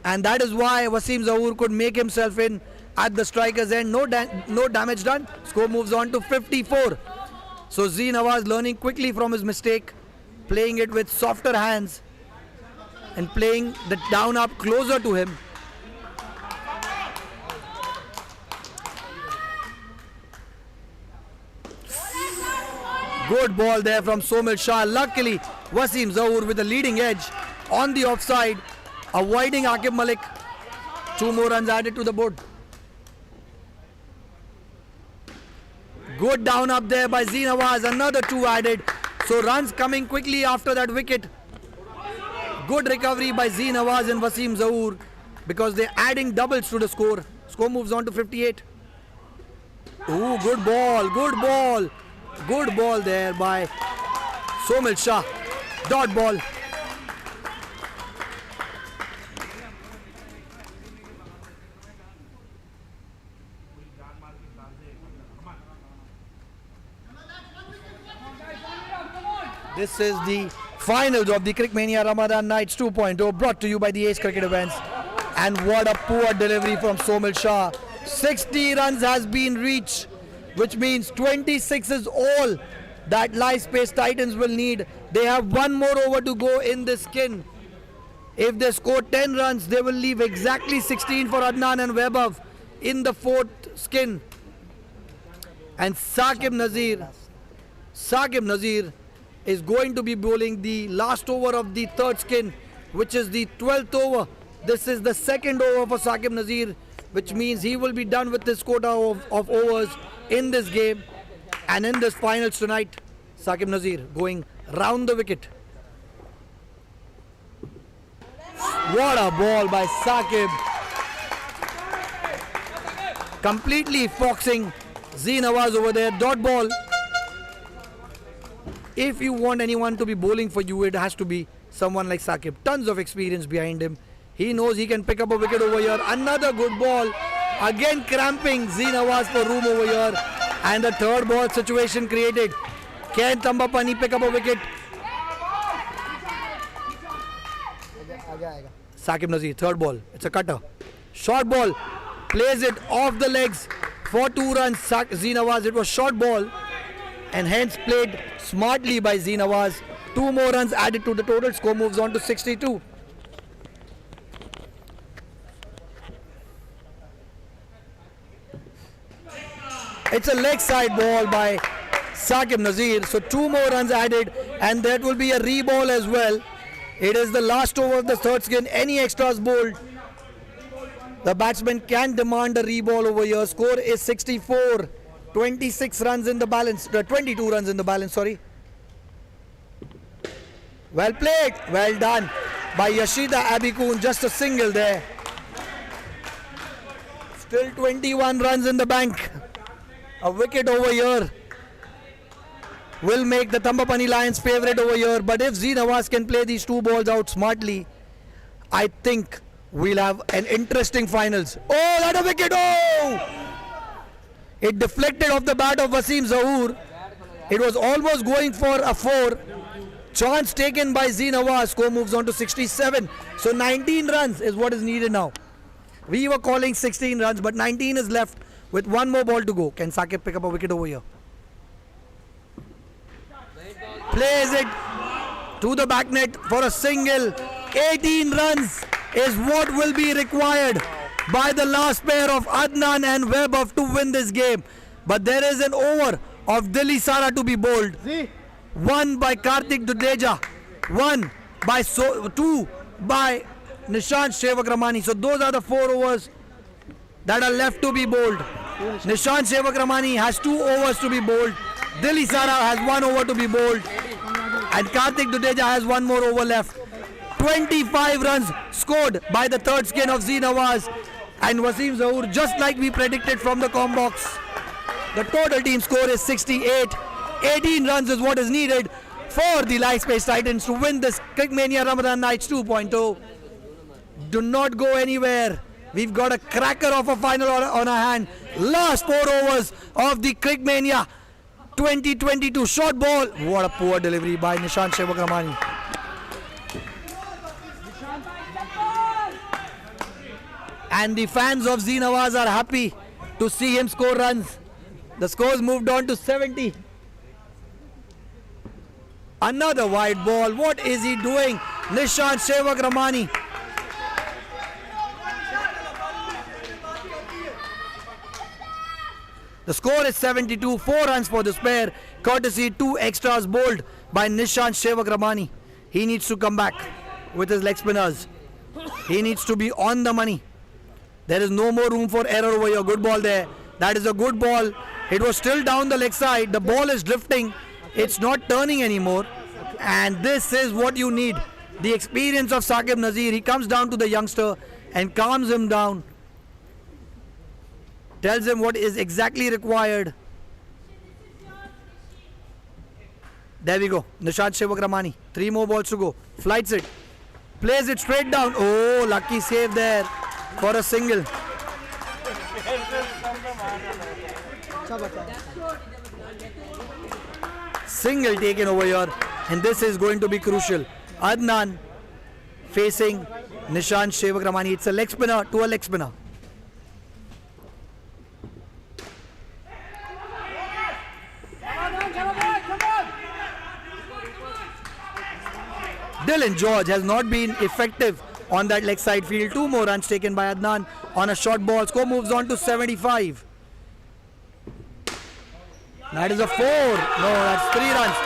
and that is why Wasim Zahoor could make himself in at the striker's end. No damage done. Score moves on to 54. So Z Nawaz learning quickly from his mistake, playing it with softer hands and playing the down up closer to him. Good ball there from Somil Shah. Luckily, Wasim Zahoor with the leading edge on the offside, avoiding Aqib Malik. 2 more runs added to the board. Good down up there by Z Nawaz. Another 2 added. So runs coming quickly after that wicket. Good recovery by Z Nawaz and Wasim Zahoor because they're adding doubles to the score. Score moves on to 58. Ooh, good ball, good ball. Good ball there by Somil Shah. Dot ball. This is the finals of the CricMania Ramadan Nights 2.0, brought to you by the Ace Cricket Events. And what a poor delivery from Somil Shah. 60 runs has been reached, which means 26 is all that LiveSpace Titans will need. They have 1 more over to go in this skin. If they score 10 runs, they will leave exactly 16 for Adnan and Vaibhav in the 4th skin. And Saqib Nazir is going to be bowling the last over of the 3rd skin, which is the 12th over. This is the 2nd over for Saqib Nazir, which means he will be done with this quota of overs in this game. And in this finals tonight, Saqib Nazir going round the wicket. What a ball by Saqib. Completely foxing Z Nawaz over there. Dot ball. If you want anyone to be bowling for you, it has to be someone like Saqib. Tons of experience behind him. He knows he can pick up a wicket over here. Another good ball. Again cramping Z Nawaz for room over here. And the third ball situation created. Can Thambapanni pick up a wicket? Saqib Nazir, third ball. It's a cutter. Short ball. Plays it off the legs for 2 runs. Z Nawaz, it was short ball. And hence played smartly by Z Nawaz. 2 more runs added to the total. Score moves on to 62. It's a leg side ball by Saqib Nazir. So 2 more runs added, and that will be a re-ball as well. It is the last over of the third skin. Any extras bowled, the batsman can demand a re-ball over here. Score is 64. 26 runs in the balance. 22 runs in the balance, sorry. Well played. Well done by Yashita Abikun. Just a single there. Still 21 runs in the bank. A wicket over here will make the Thambapanni Lions favourite over here. But if Z Nawaz can play these 2 balls out smartly, I think we'll have an interesting finals. Oh, that a wicket! Oh! It deflected off the bat of Wasim Zahoor. It was almost going for a 4. Chance taken by Z Nawaz. Score moves on to 67. So 19 runs is what is needed now. We were calling 16 runs, but 19 is left with 1 more ball to go. Can Saqib pick up a wicket over here? Plays it to the back net for a single. 18 runs is what will be required by the last pair of Adnan and Webb to win this game. But there is an over of Dilli Sara to be bowled. 1 by Kartik Dudeja, 2 by Nishant Sewak-Ramani. So those are the 4 overs that are left to be bowled. Nishant Sewak-Ramani has 2 overs to be bowled. Dilli Sara has 1 over to be bowled. And Kartik Dudeja has 1 more over left. 25 runs scored by the third skin of Z Nawaz and Wasim Zahoor, just like we predicted from the com box. The total team score is 68. 18 runs is what is needed for the LiveSpace Titans to win this CricMania Ramadan Nights 2.0. Do not go anywhere. We've got a cracker of a final on our hand. Last 4 overs of the CricMania 2022. Short ball. What a poor delivery by Nishant Sewak-Ramani. And the fans of Z Nawaz are happy to see him score runs. The scores moved on to 70. Another wide ball. What is he doing? Nishant Sewak-Ramani. The score is 72. 4 runs for this pair. Courtesy 2 extras bowled by Nishant Sewak-Ramani. He needs to come back with his leg spinners. He needs to be on the money. There is no more room for error over here. Good ball there. That is a good ball. It was still down the leg side. The ball is drifting. It's not turning anymore. And this is what you need. The experience of Saqib Nazir. He comes down to the youngster and calms him down. Tells him what is exactly required. There we go. Nishant Sewak-Ramani. 3 more balls to go. Flights it. Plays it straight down. Oh, lucky save there for a single. Single taken over here. And this is going to be crucial. Adnan facing Nishant Sewak-Ramani. It's a leg spinner to a leg spinner. Dylan George has not been effective on that leg side field. 2 more runs taken by Adnan on a short ball. Score moves on to 75. That is a 4. No, that's 3 runs.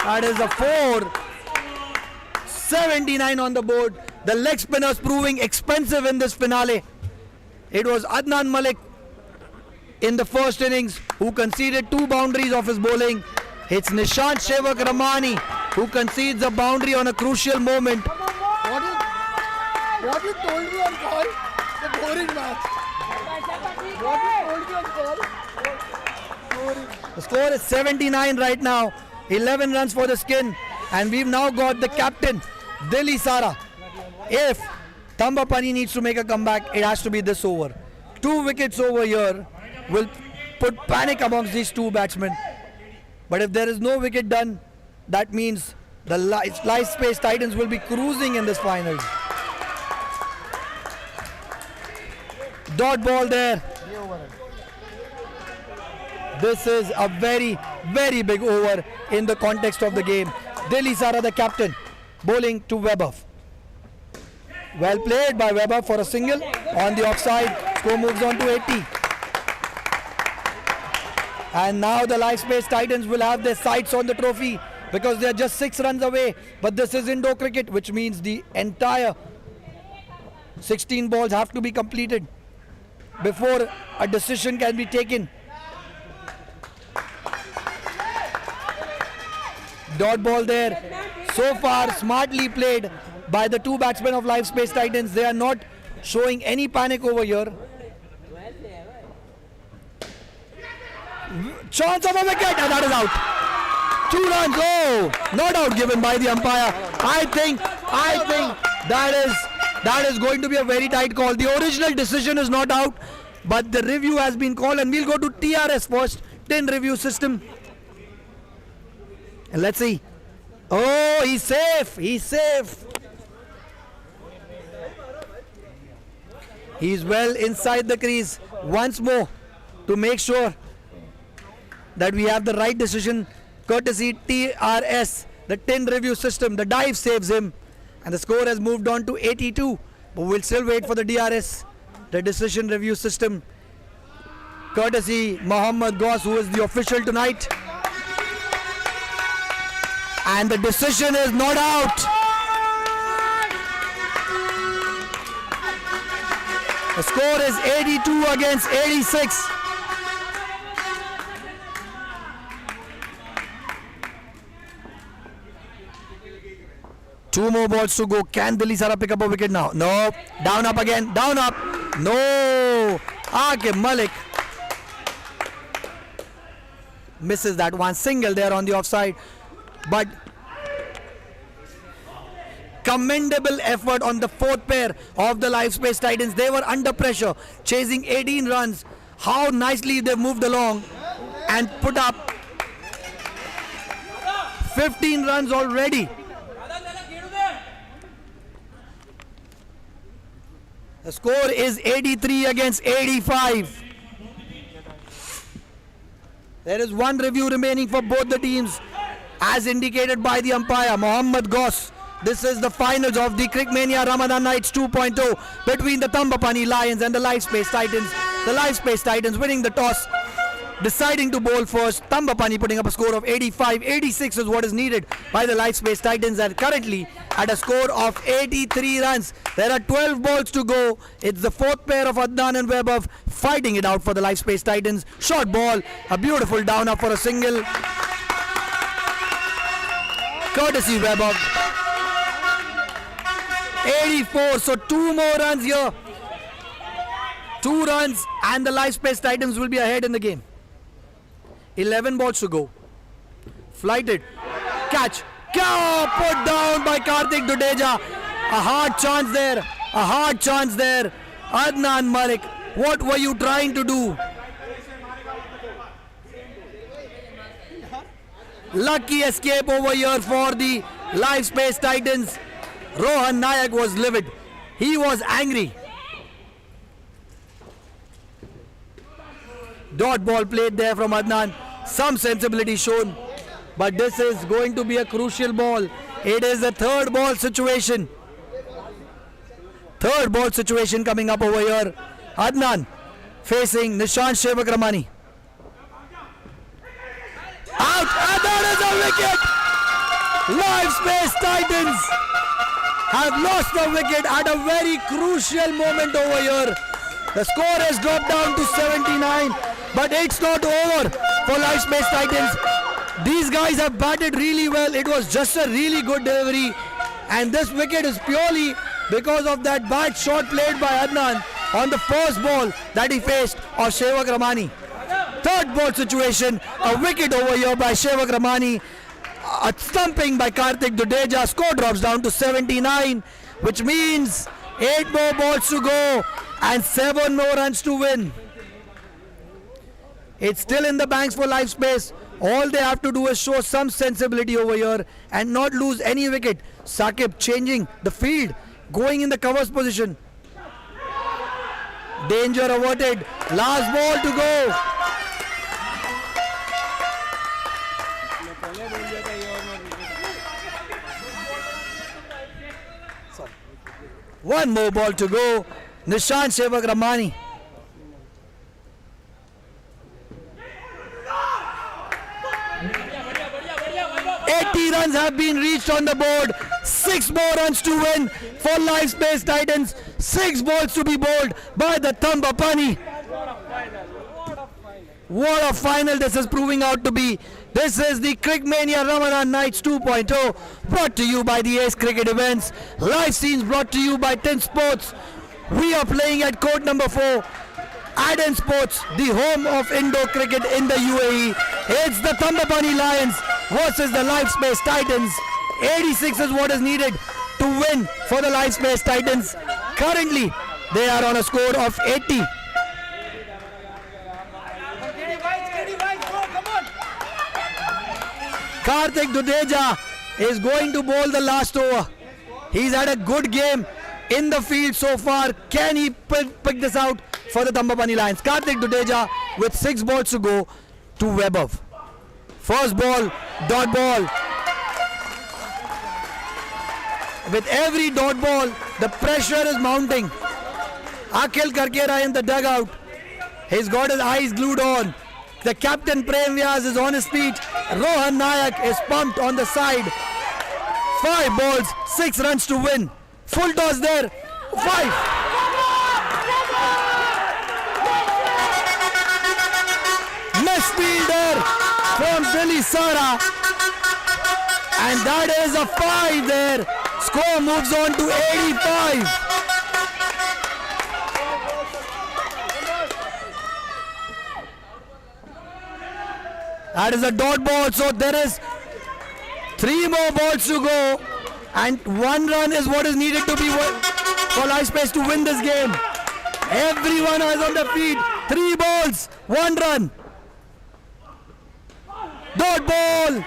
That is a 4. 79 on the board. The leg spinners proving expensive in this finale. It was Adnan Malik in the first innings who conceded 2 boundaries of his bowling. It's Nishant Sewak-Ramani who concedes a boundary on a crucial moment. What you told me on call? The boring match. What you told me on call? Boring. The score is 79 right now. 11 runs for the skin. And we've now got the captain, Dilli Sara. If Thambapanni needs to make a comeback, it has to be this over. 2 wickets over here will put panic amongst these two batsmen. But if there is no wicket done, that means the LiveSpace Titans will be cruising in this final. Dot ball there. This is a very, very big over in the context of the game. Dilli Sara, the captain, bowling to Webber. Well played by Webber for a single on the offside. Score moves on to 80. And now the LiveSpace Titans will have their sights on the trophy because they are just 6 runs away. But this is indoor cricket, which means the entire 16 balls have to be completed before a decision can be taken. Dot ball there. So far, smartly played by the 2 batsmen of LiveSpace Titans. They are not showing any panic over here. Chance of a wicket, and that is out. 2 runs. Oh, not out given by the umpire. I think that is going to be a very tight call. The original decision is not out, but the review has been called, and we'll go to TRS first, tin review system. And let's see. Oh, he's safe. He's safe. He's well inside the crease once more to make sure that we have the right decision, courtesy TRS, the tin review system. The dive saves him, and the score has moved on to 82. But we'll still wait for the DRS, the decision review system, courtesy Mohammad Ghaus, who is the official tonight. And the decision is not out. The score is 82 against 86. Two more balls to go. Can Dilli Sara pick up a wicket now? No. Down up again. Down up. No. Aqib Malik misses that one. Single there on the offside. But commendable effort on the 4th pair of the LiveSpace Titans. They were under pressure, chasing 18 runs. How nicely they moved along and put up 15 runs already. The score is 83 against 85. There is one review remaining for both the teams, as indicated by the umpire, Mohammad Ghaus. This is the finals of the CricMania Ramadan Nights 2.0 between the Thambapanni Lions and the LiveSpace Titans. The LiveSpace Titans winning the toss, deciding to bowl first. Thambapanni putting up a score of 85. 86 is what is needed by the LiveSpace Titans, and currently at a score of 83 runs. There are 12 balls to go. It's the 4th pair of Adnan and Webber fighting it out for the LiveSpace Titans. Short ball, a beautiful down up for a single, courtesy Webber. 84, so 2 more runs here. 2 runs and the LiveSpace Titans will be ahead in the game. 11 balls to go. Flighted. Catch. Put down by Karthik Dudeja. A hard chance there. A hard chance there. Adnan Malik, what were you trying to do? Lucky escape over here for the LiveSpace Titans. Rohan Nayak was livid. He was angry. Dot ball played there from Adnan. Some sensibility shown. But this is going to be a crucial ball. It is a 3rd ball situation. 3rd ball situation coming up over here. Adnan facing Nishant Shevakramani. Out, and that is a wicket. LiveSpace Titans have lost the wicket at a very crucial moment over here. The score has dropped down to 79, but it's not over for LiveSpace Titans. These guys have batted really well. It was just a really good delivery, and this wicket is purely because of that bad shot played by Adnan on the first ball that he faced of Shevak Ramani. Third ball situation, a wicket over here by Shevak Ramani, a stumping by Kartik Dudeja. Score drops down to 79, which means 8 more balls to go and 7 more runs to win. It's still in the banks for LiveSpace. All they have to do is show some sensibility over here and not lose any wicket. Saqib changing the field, going in the covers position. Danger averted. Last ball to go. One more ball to go. Nishant Shevak Ramani. Runs have been reached on the board. 6 more runs to win for LiveSpace Titans. 6 balls to be bowled by the Thambapanni. What a final this is proving out to be. This is the CricMania Ramadan Nights 2.0, brought to you by the Ace Cricket Events. Live scenes brought to you by Insportz. We are playing at court number 4 at Insportz, the home of indoor cricket in the UAE. It's the Thambapanni Lions versus the LiveSpace Titans. 86 is what is needed to win for the LiveSpace Titans. Currently, they are on a score of 80. Kartik Dudeja is going to bowl the last over. He's had a good game in the field so far. Can he pick this out for the Thambapanni Lions? Kartik Dudeja with 6 balls to go to Webov. First ball, dot ball. With every dot ball, the pressure is mounting. Akhil Karkera in the dugout. He's got his eyes glued on. The captain Prem Vyas is on his feet. Rohan Nayak is pumped on the side. 5 balls, 6 runs to win. Full toss there. 5. Misfielder from Billy Sara. And that is a 5 there. Score moves on to 85. That is a dot ball, so there is 3 more balls to go, and 1 run is what is needed to be for LiveSpace to win this game. Everyone is on their feet. 3 balls, 1 run. Dot ball.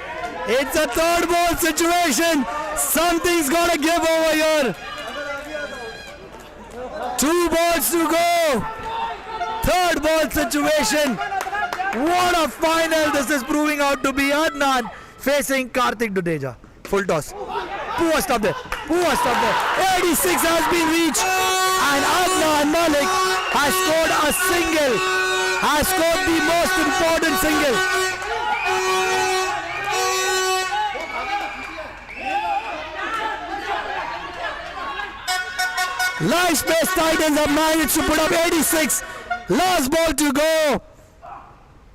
It's a 3rd ball situation. Something's got to give over here. 2 balls to go. 3rd ball situation. What a final this is proving out to be. Adnan facing Kartik Dudeja. Full toss. Poor stop there. Poor stop there. 86 has been reached. And Adnan Malik has scored a single. Has scored the most important single. LiveSpace Titans have managed to put up 86. Last ball to go.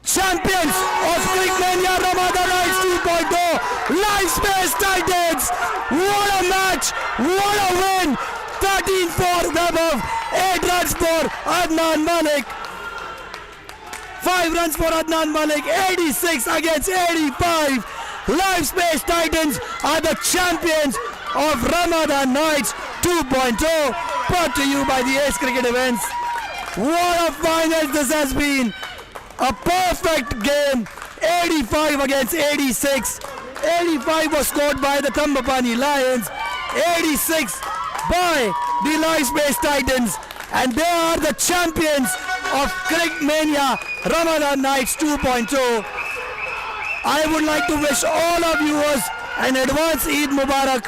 Champions of CricMania Ramadan Nights 2.0, LiveSpace Titans. What a match, what a win. 13 for Webov, 8 runs for Adnan Malik. 5 runs for Adnan Malik, 86 against 85. LiveSpace Titans are the champions of Ramadan Nights 2.0, brought to you by the Ace Cricket Events. What a final this has been. A perfect game, 85 against 86. 85 was scored by the Thambapanni Lions, 86 by the LiveSpace Titans, and they are the champions of CricMania Ramadan Nights 2.0. I would like to wish all our viewers an advance Eid Mubarak.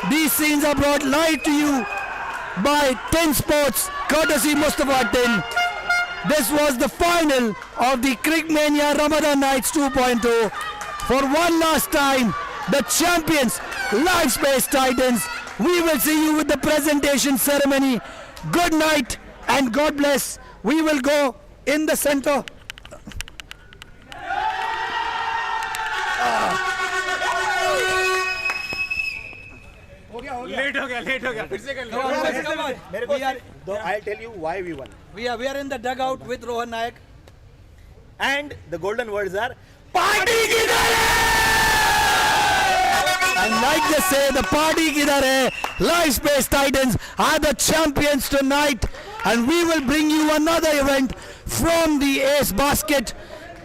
These scenes are brought live to you by Insportz, courtesy Mustafa Tin. This was the final of the CricMania Ramadan Nights 2.0. For one last time, the champions, LiveSpace Titans. We will see you with the presentation ceremony. Good night and God bless. We will go in the center. हो गया late हो गया फिर से कर लो I'll tell you why we won. We are in the dugout with Rohan Nayak. And the golden words are party kidhar And like they say, the party kidhar hai. LiveSpace Titans are the champions tonight, and we will bring you another event from the Ace Basket.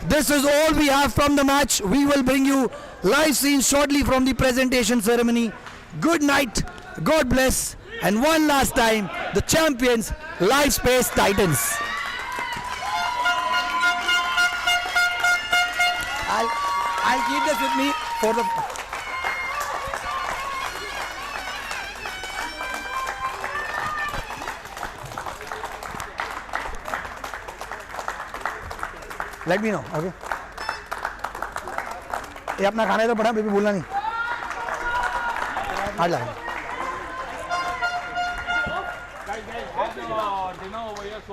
This is all we have from the match. We will bring you live scenes shortly from the presentation ceremony. Good night, God bless, and one last time, the champions, LiveSpace Titans. I'll keep this with me for the. Let me know, okay? ये अपना खाना तो पड़ा, baby भूलना नहीं। आ जा।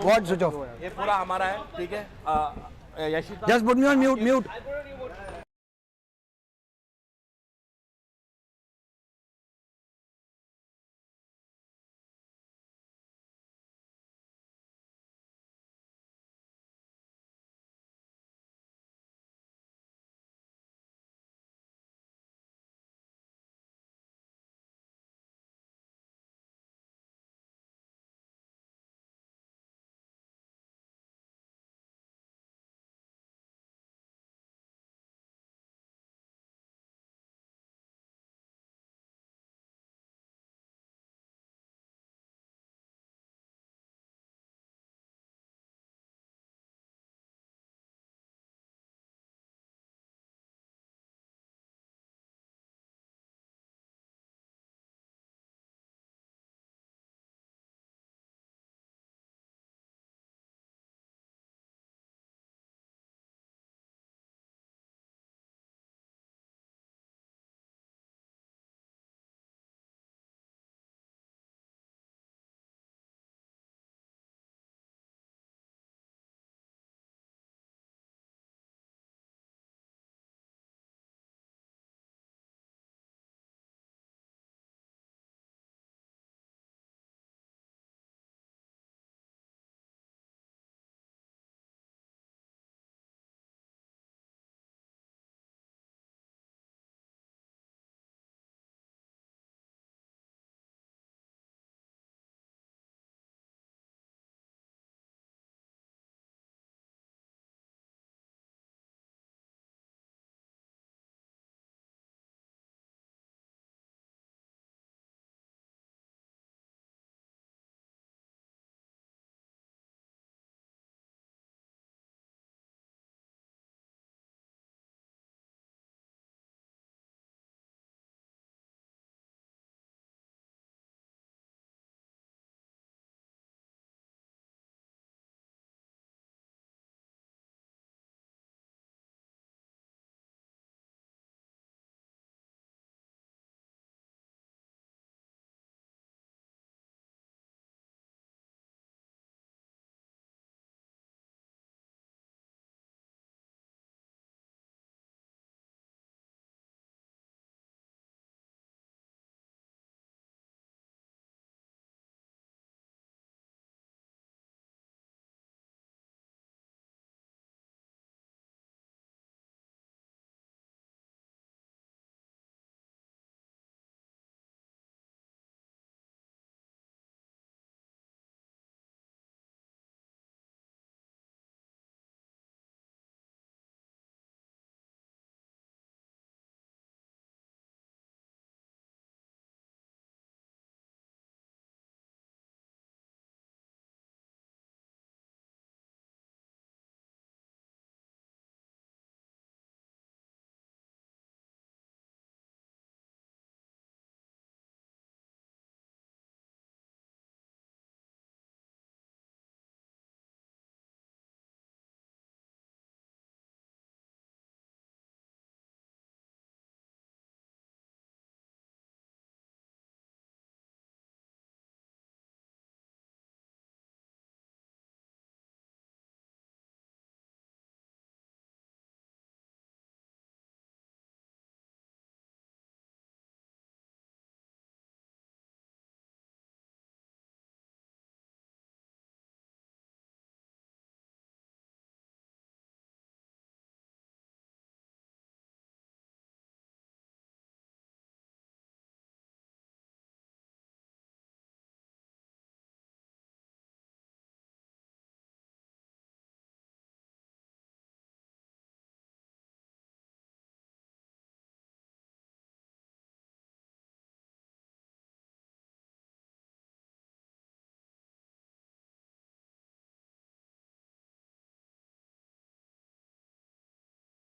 What switch off? ये पूरा हमारा है, ठीक है? Just put me on mute.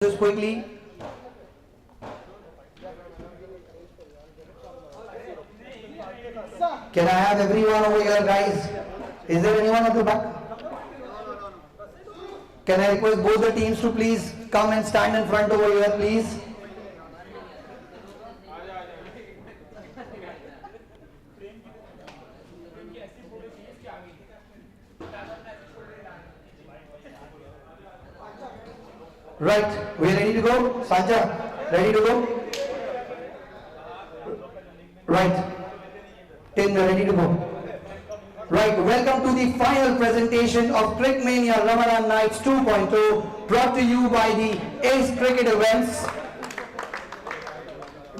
Just quickly. Can I have everyone over here, guys? Is there anyone at the back? Can I request both the teams to please come and stand in front over here, please? Right, we are ready to go? Sancha, ready to go? Right, Tim, we are ready to go. Right, welcome to the final presentation of CricMania Ramadan Nights 2.0, brought to you by the Ace Cricket Events.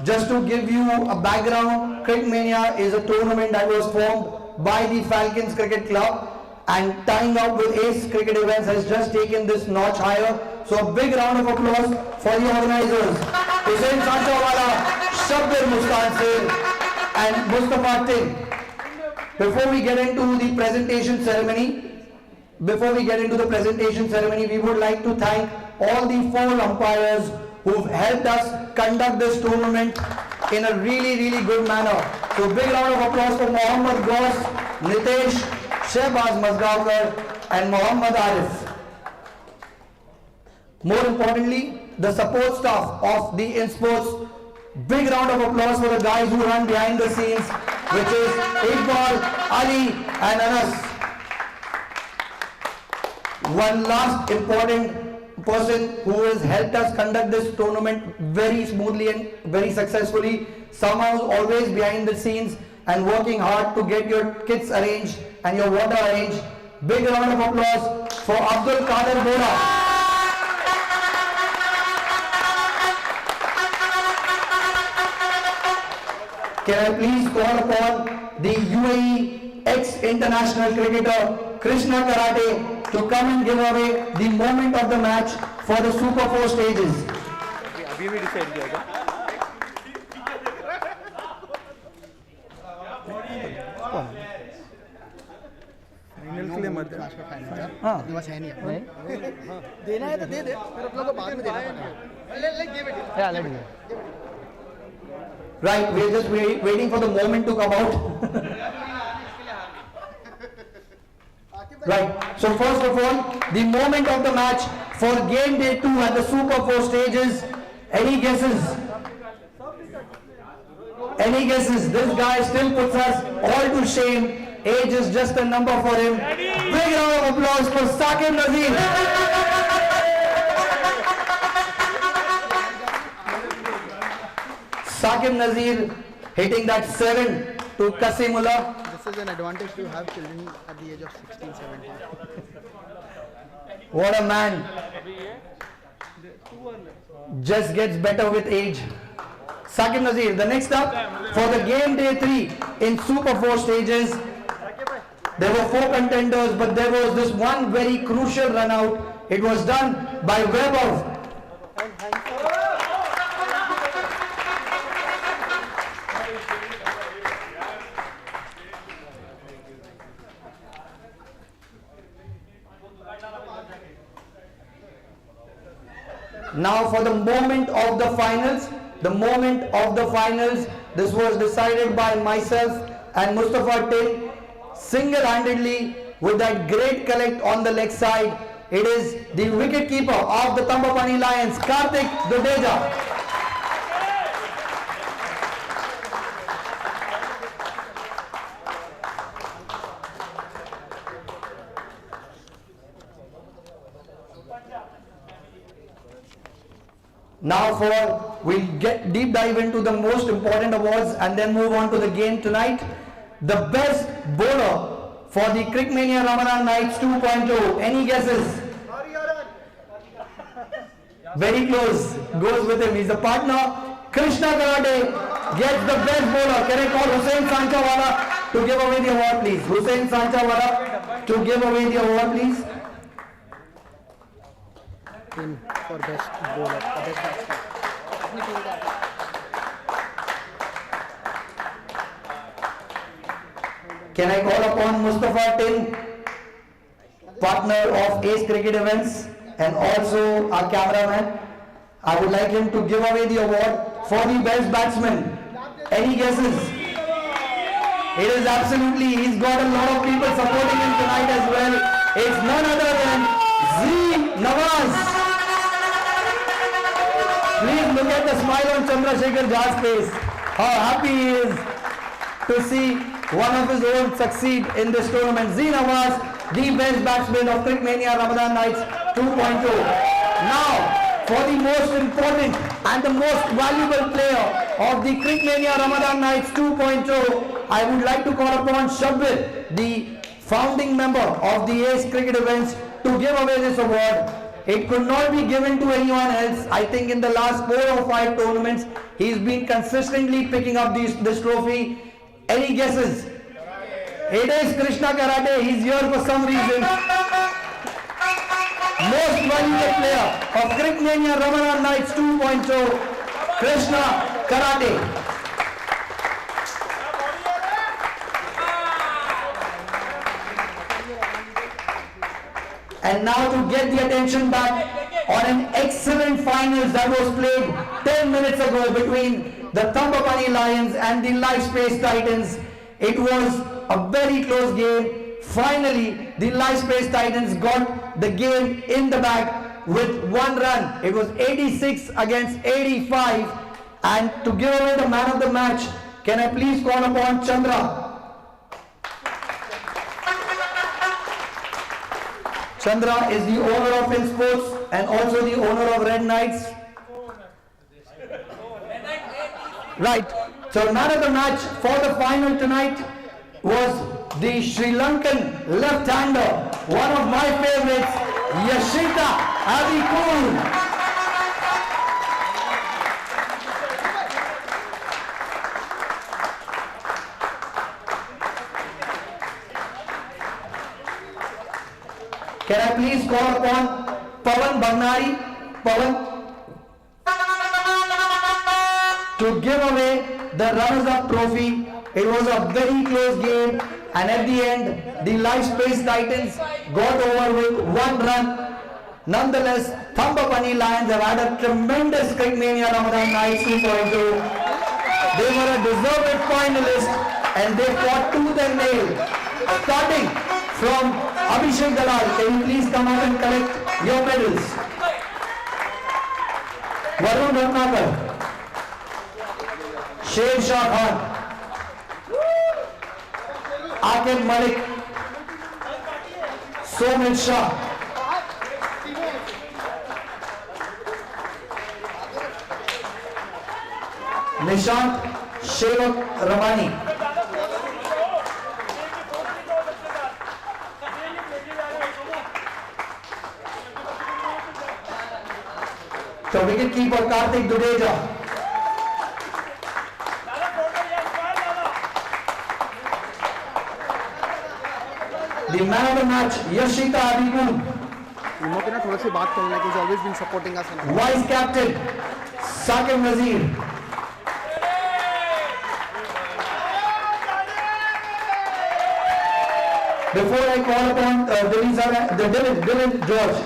Just to give you a background, CricMania is a tournament that was formed by the Falcons Cricket Club, and tying up with Ace Cricket Events has just taken this notch higher. So a big round of applause for the organizers, Hussain Sanchawala, Shabbir Muskan Singh and Mustafa Tin. Before we get into the presentation ceremony, we would like to thank all the 4 umpires who've helped us conduct this tournament in a really good manner. So big round of applause for Mohammad Ghaus, Nitesh, Shehbaz Mazgaonkar and Mohammad Arif. More importantly, the support staff of the Insportz. Big round of applause for the guys who run behind the scenes, which is Iqbal, Ali and Anas. One last important person who has helped us conduct this tournament very smoothly and very successfully, someone who's always behind the scenes and working hard to get your kits arranged and your water arranged. Big round of applause for Abdul Qadir Bora. Can I please call upon the UAE ex-international cricketer Krishna Karate to come and give away the moment of the match for the Super 4 stages. देना है तो दे दे, फिर अपने को बाद में देना पड़ेगा। Yeah, let me. Right, we're just waiting for the moment to come out. Right, so first of all, the moment of the match for game day 2 at the Super 4 stages. Any guesses? Any guesses? This guy still puts us all to shame. Age is just a number for him. Big round of applause for Saqib Nazir. Saqib Nazir hitting that 7 to Qasimullah. This is an advantage to have children at the age of 16, 17. What a man. Just gets better with age. Saqib Nazir. The next up for the game day 3 in Super 4 stages. There were 4 contenders, but there was this one very crucial run out. It was done by Vaibhav. Now for the moment of the finals. This was decided by myself and Mustafa Tin single-handedly with that great collect on the leg side. It is the wicket keeper of the Thambapanni Lions, Karthik Dudeja. Now we'll get deep dive into the most important awards and then move on to the game tonight. The best bowler for the CricMania Ramadan Nights 2.0. Any guesses? Very close. Goes with him. He's the partner. Krishna Karate gets the best bowler. Can I call Hussain Sanchawala to give away the award, please? Hussain Sanchawala to give away the award, please. For best bowler, best batsman. Can I call upon Mustafa Tin, partner of Ace Cricket Events and also our cameraman, I would like him to give away the award for the best batsman. Any guesses? It is absolutely, he's got a lot of people supporting him tonight as well. It's none other than Z Nawaz. Please look at the smile on Chandrasekhar Jha's face. How happy he is to see one of his own succeed in this tournament. Z Nawaz, the best batsman of CricMania Ramadan Nights 2.0. Now, for the most important and the most valuable player of the CricMania Ramadan Nights 2.0, I would like to call upon Shabbir, the founding member of the Ace Cricket Events, to give away this award. It could not be given to anyone else. I think in the last 4 or 5 tournaments, he's been consistently picking up this trophy. Any guesses? It is Krishna Karate. He's here for some reason. Most valuable player of CricMania Ramadan Nights 2.0, Krishna Karate. And now to get the attention back on an excellent finals that was played 10 minutes ago between the Thambapanni Lions and the LiveSpace Titans. It was a very close game. Finally, the LiveSpace Titans got the game in the bag with 1 run. It was 86 against 85. And to give away the man of the match, can I please call upon Chandra? Chandra is the owner of Insportz and also the owner of Red Knights. Right. So man of the match for the final tonight was the Sri Lankan left-hander, one of my favorites, Yashita Abikul. Can I please call upon Pawan Bhanari, to give away the runners-up trophy. It was a very close game, and at the end, the LiveSpace Titans got over with 1 run. Nonetheless, Thambapanni Lions have had a tremendous CricMania Ramadan Nights 2.0. They were a deserved finalist, and they fought tooth and nail. Starting from Abhishek Dalal, can you please come out and collect your medals? Varun Ratnakar, Sher Shah Khan, Aqib Malik, Somil Shah, Nishant Shevak Ramani. So wicketkeeper Karthik Dudeja. The man of the match, Yashita Abikul. He's always been supporting us. Vice captain, Saqib Nazir. Before I call upon Dylan George,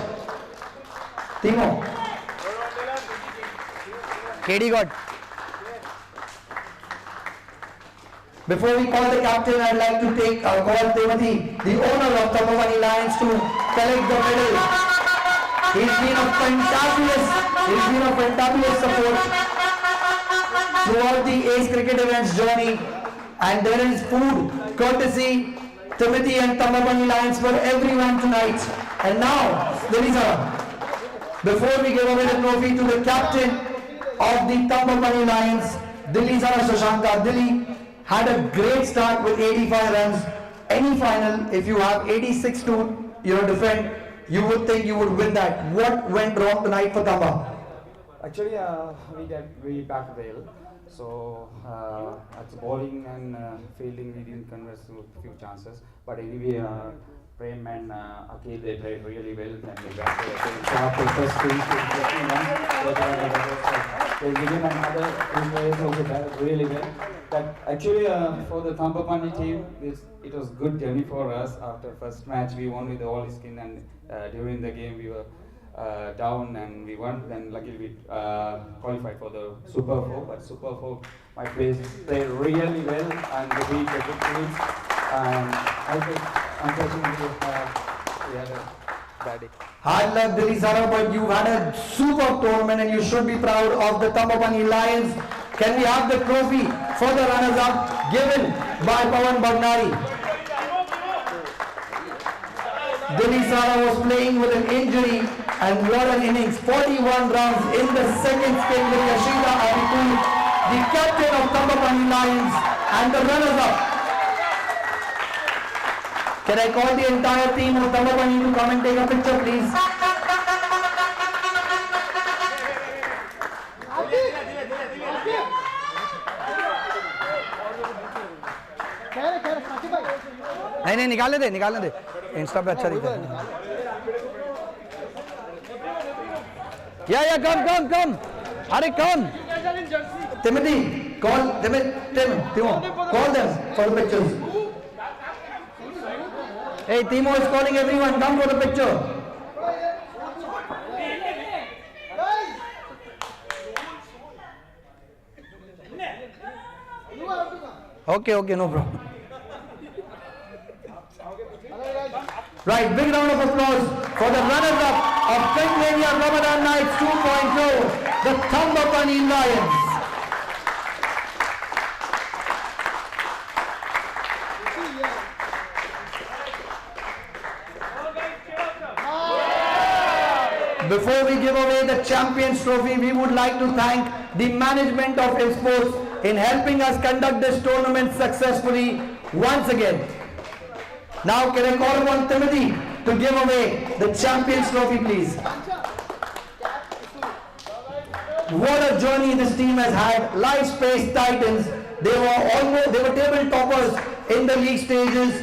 Timo. KD God. Before we call the captain, I'd like to call Timothy, the owner of Thambapanni Lions, to collect the medal. He's been a fantabulous support throughout the Ace Cricket Events journey, and there is food courtesy Timothy and Thambapanni Lions for everyone tonight. And now, Lisa, before we give away the trophy to the captain of the Thambapanni Lions, Dilli Zara Shashanka. Dilli had a great start with 85 runs. Any final, if you have 86 to defend, you would think you would win that. What went wrong tonight for Thamba? Actually, we backed well. So at bowling and fielding, we didn't convert a few chances. But anyway, Prem and Akhil, they played really well, and they backed after the first 3 they given another 3 players also batted really well. But actually, for the Thambapanni team, it was good journey for us. After first match, we won with all skin, and during the game, we were down and we won. Then luckily we qualified for the Super 4. But Super 4, my players played really well and they beat the good teams. And I think unfortunately we had a bad day. Hard luck, Delhi Sara, but you've had a super tournament and you should be proud of the Thambapanni Lions. Can we have the trophy for the runners-up given by Pawan Bhagnari? Delhi Sara was playing with an injury and what an innings. 41 runs in the second spin with Yashita Abikul, the captain of Thambapanni Lions and the runners-up. Can I call the entire team of Thambapanni to come and take a picture, please? नहीं निकालने दे Insta पे अच्छा दिखता है या कम अरे कम Timothy call Timo call them for the pictures. Hey, Timo is calling everyone, come for the picture. Okay, no problem. Right, big round of applause for the runners-up of CricMania Ramadan Nights 2.0, the Thambapanni Lions. Before we give away the Champions Trophy, we would like to thank the management of Insportz in helping us conduct this tournament successfully once again. Now can I call upon Timothy to give away the Champions Trophy, please. What a journey this team has had. LiveSpace Titans, they were table toppers in the league stages.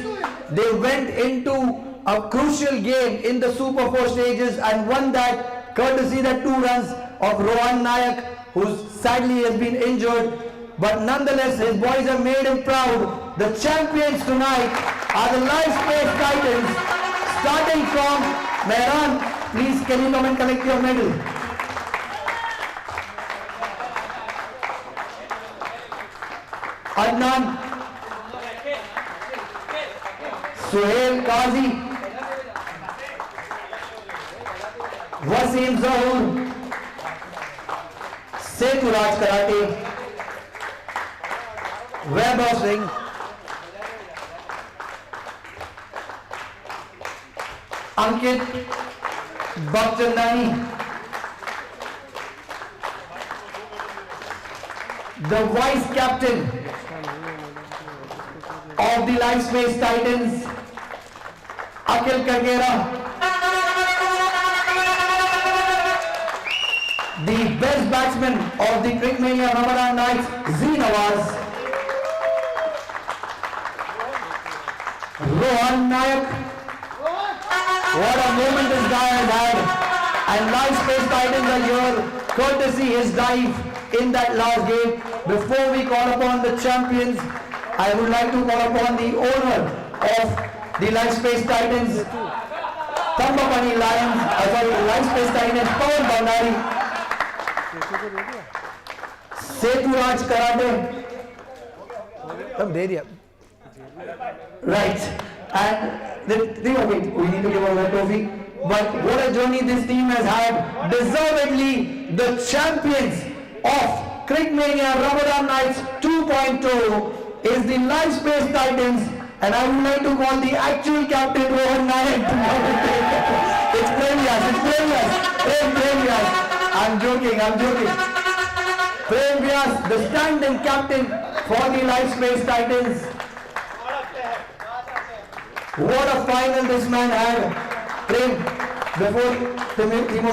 They went into a crucial game in the Super 4 stages and won that courtesy the 2 runs of Rohan Nayak, who sadly has been injured. But nonetheless, his boys have made him proud. The champions tonight are the LiveSpace Titans. Starting from Mehran, please can you come and collect your medal? Adnan, Suhail Qazi, Wasim Zahur, Setu Raj Karate, Vaibhav Singh, Ankit Bhakchandani, the vice captain of the LiveSpace Titans, Akhil Kagera, the best batsman of the CricMania Ramadan Nights, Z Nawaz, Rohan Nayak. What a moment this guy has had. And LiveSpace Titans are here, courtesy his dive in that last game. Before we call upon the champions, I would like to call upon the owner of the LiveSpace Titans, Thambapanni Lions, LiveSpace Titans, Pawan Bhagnari, Setu Raj Karate. Right. And wait, we need to give away the trophy. But what a journey this team has had. Deservedly the champions of CricMania Ramadan Nights 2.0 is the LiveSpace Titans. And I would like to call the actual captain Rohan Nayak to come and take it. It's Prem Vyas. I'm joking. Prem Vyas, the stand-in captain for the LiveSpace Titans. What a final this man had. Prem, before Timo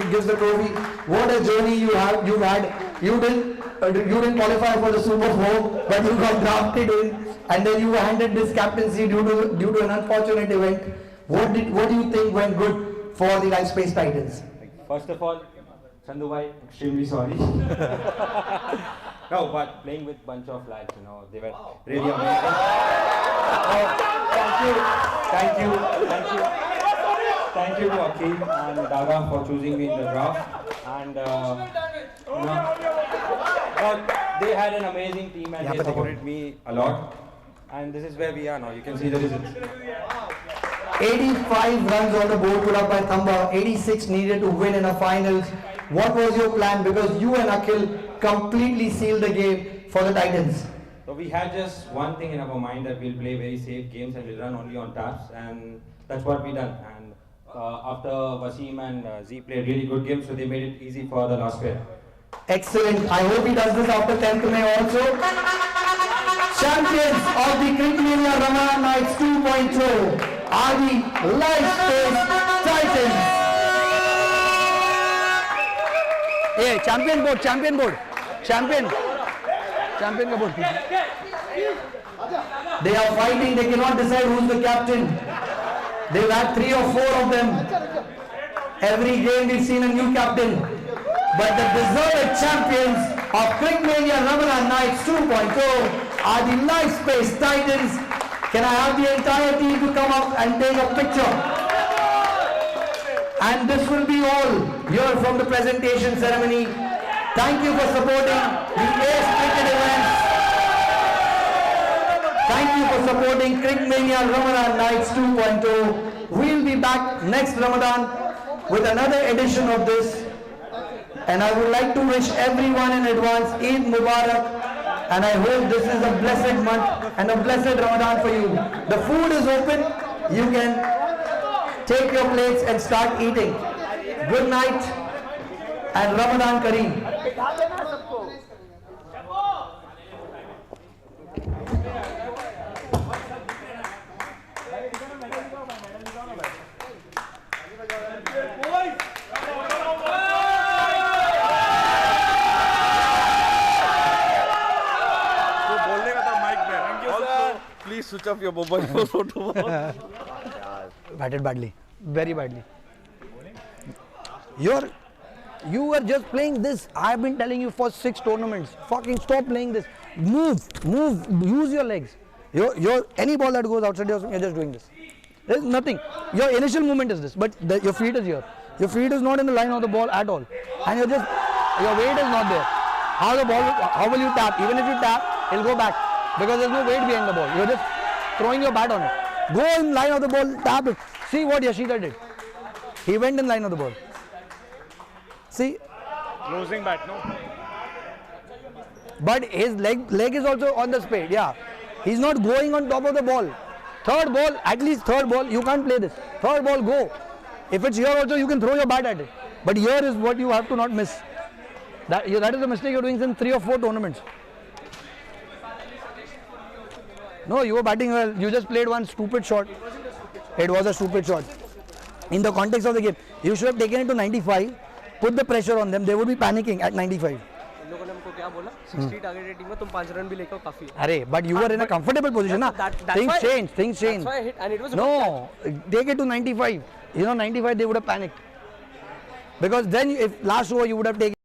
gives the trophy, what a journey you've had. You didn't qualify for the Super 4, but you got drafted in, and then you were handed this captaincy due to an unfortunate event. What do you think went good for the LiveSpace Titans? First of all, Chandu bhai, extremely sorry. No, but playing with bunch of lads, they were really amazing. Thank you. thank you to Akhil and Dada for choosing me in the draft. And they had an amazing team and they supported me a lot. And this is where we are now. You can see the results. 85 runs on the board put up by Thamba, 86 needed to win in a finals. What was your plan? Because you and Akhil completely sealed the game for the Titans. So we had just one thing in our mind, that we'll play very safe games and we'll run only on taps, and that's what we done. And after Wasim and Z played really good games, so they made it easy for the last pair. Excellent. I hope he does this after 10th May also. Champions of the CricMania Ramadan Nights 2.0 are the LiveSpace Titans. Hey, champion board. Champion ka board. They are fighting, they cannot decide who's the captain. They've had 3 or 4 of them. Every game we've seen a new captain. But the deserved champions of CricMania Ramadan Nights 2.0 are the LiveSpace Titans. Can I have the entire team to come up and take a picture? And this will be all here from the presentation ceremony. Thank you for supporting the Ace Cricket events. Thank you for supporting CricMania Ramadan Nights 2.0. We'll be back next Ramadan with another edition of this. And I would like to wish everyone in advance Eid Mubarak. And I hope this is a blessed month and a blessed Ramadan for you. The food is open. You can take your plates and start eating. Good night and Ramadan Kareem. Please switch off your mobile phone. Batted badly, very badly. You were just playing this. I've been telling you for 6 tournaments. Fucking stop playing this. Move, use your legs. Any ball that goes outside, you're just doing this. There's nothing. Your initial movement is this, but your feet is here. Your feet is not in the line of the ball at all. And your weight is not there. How will you tap? Even if you tap, it'll go back. Because there's no weight behind the ball. You're just throwing your bat on it. Go in line of the ball, tap it. See what Yashita did. He went in line of the ball. See? Closing bat, no? But his leg is also on the spade, yeah. He's not going on top of the ball. Third ball, at least third ball, you can't play this. Third ball, go. If it's here also, you can throw your bat at it. But here is what you have to not miss. That is the mistake you're doing in 3 or 4 tournaments. No, you were batting well. You just played one stupid shot. It was a stupid shot. In the context of the game, you should have taken it to 95, put the pressure on them. They would be panicking at 95. But you were in a comfortable position. Things change. That's why I hit, and it was no, take it to 95. 95 they would have panicked. Because then if last over you would have taken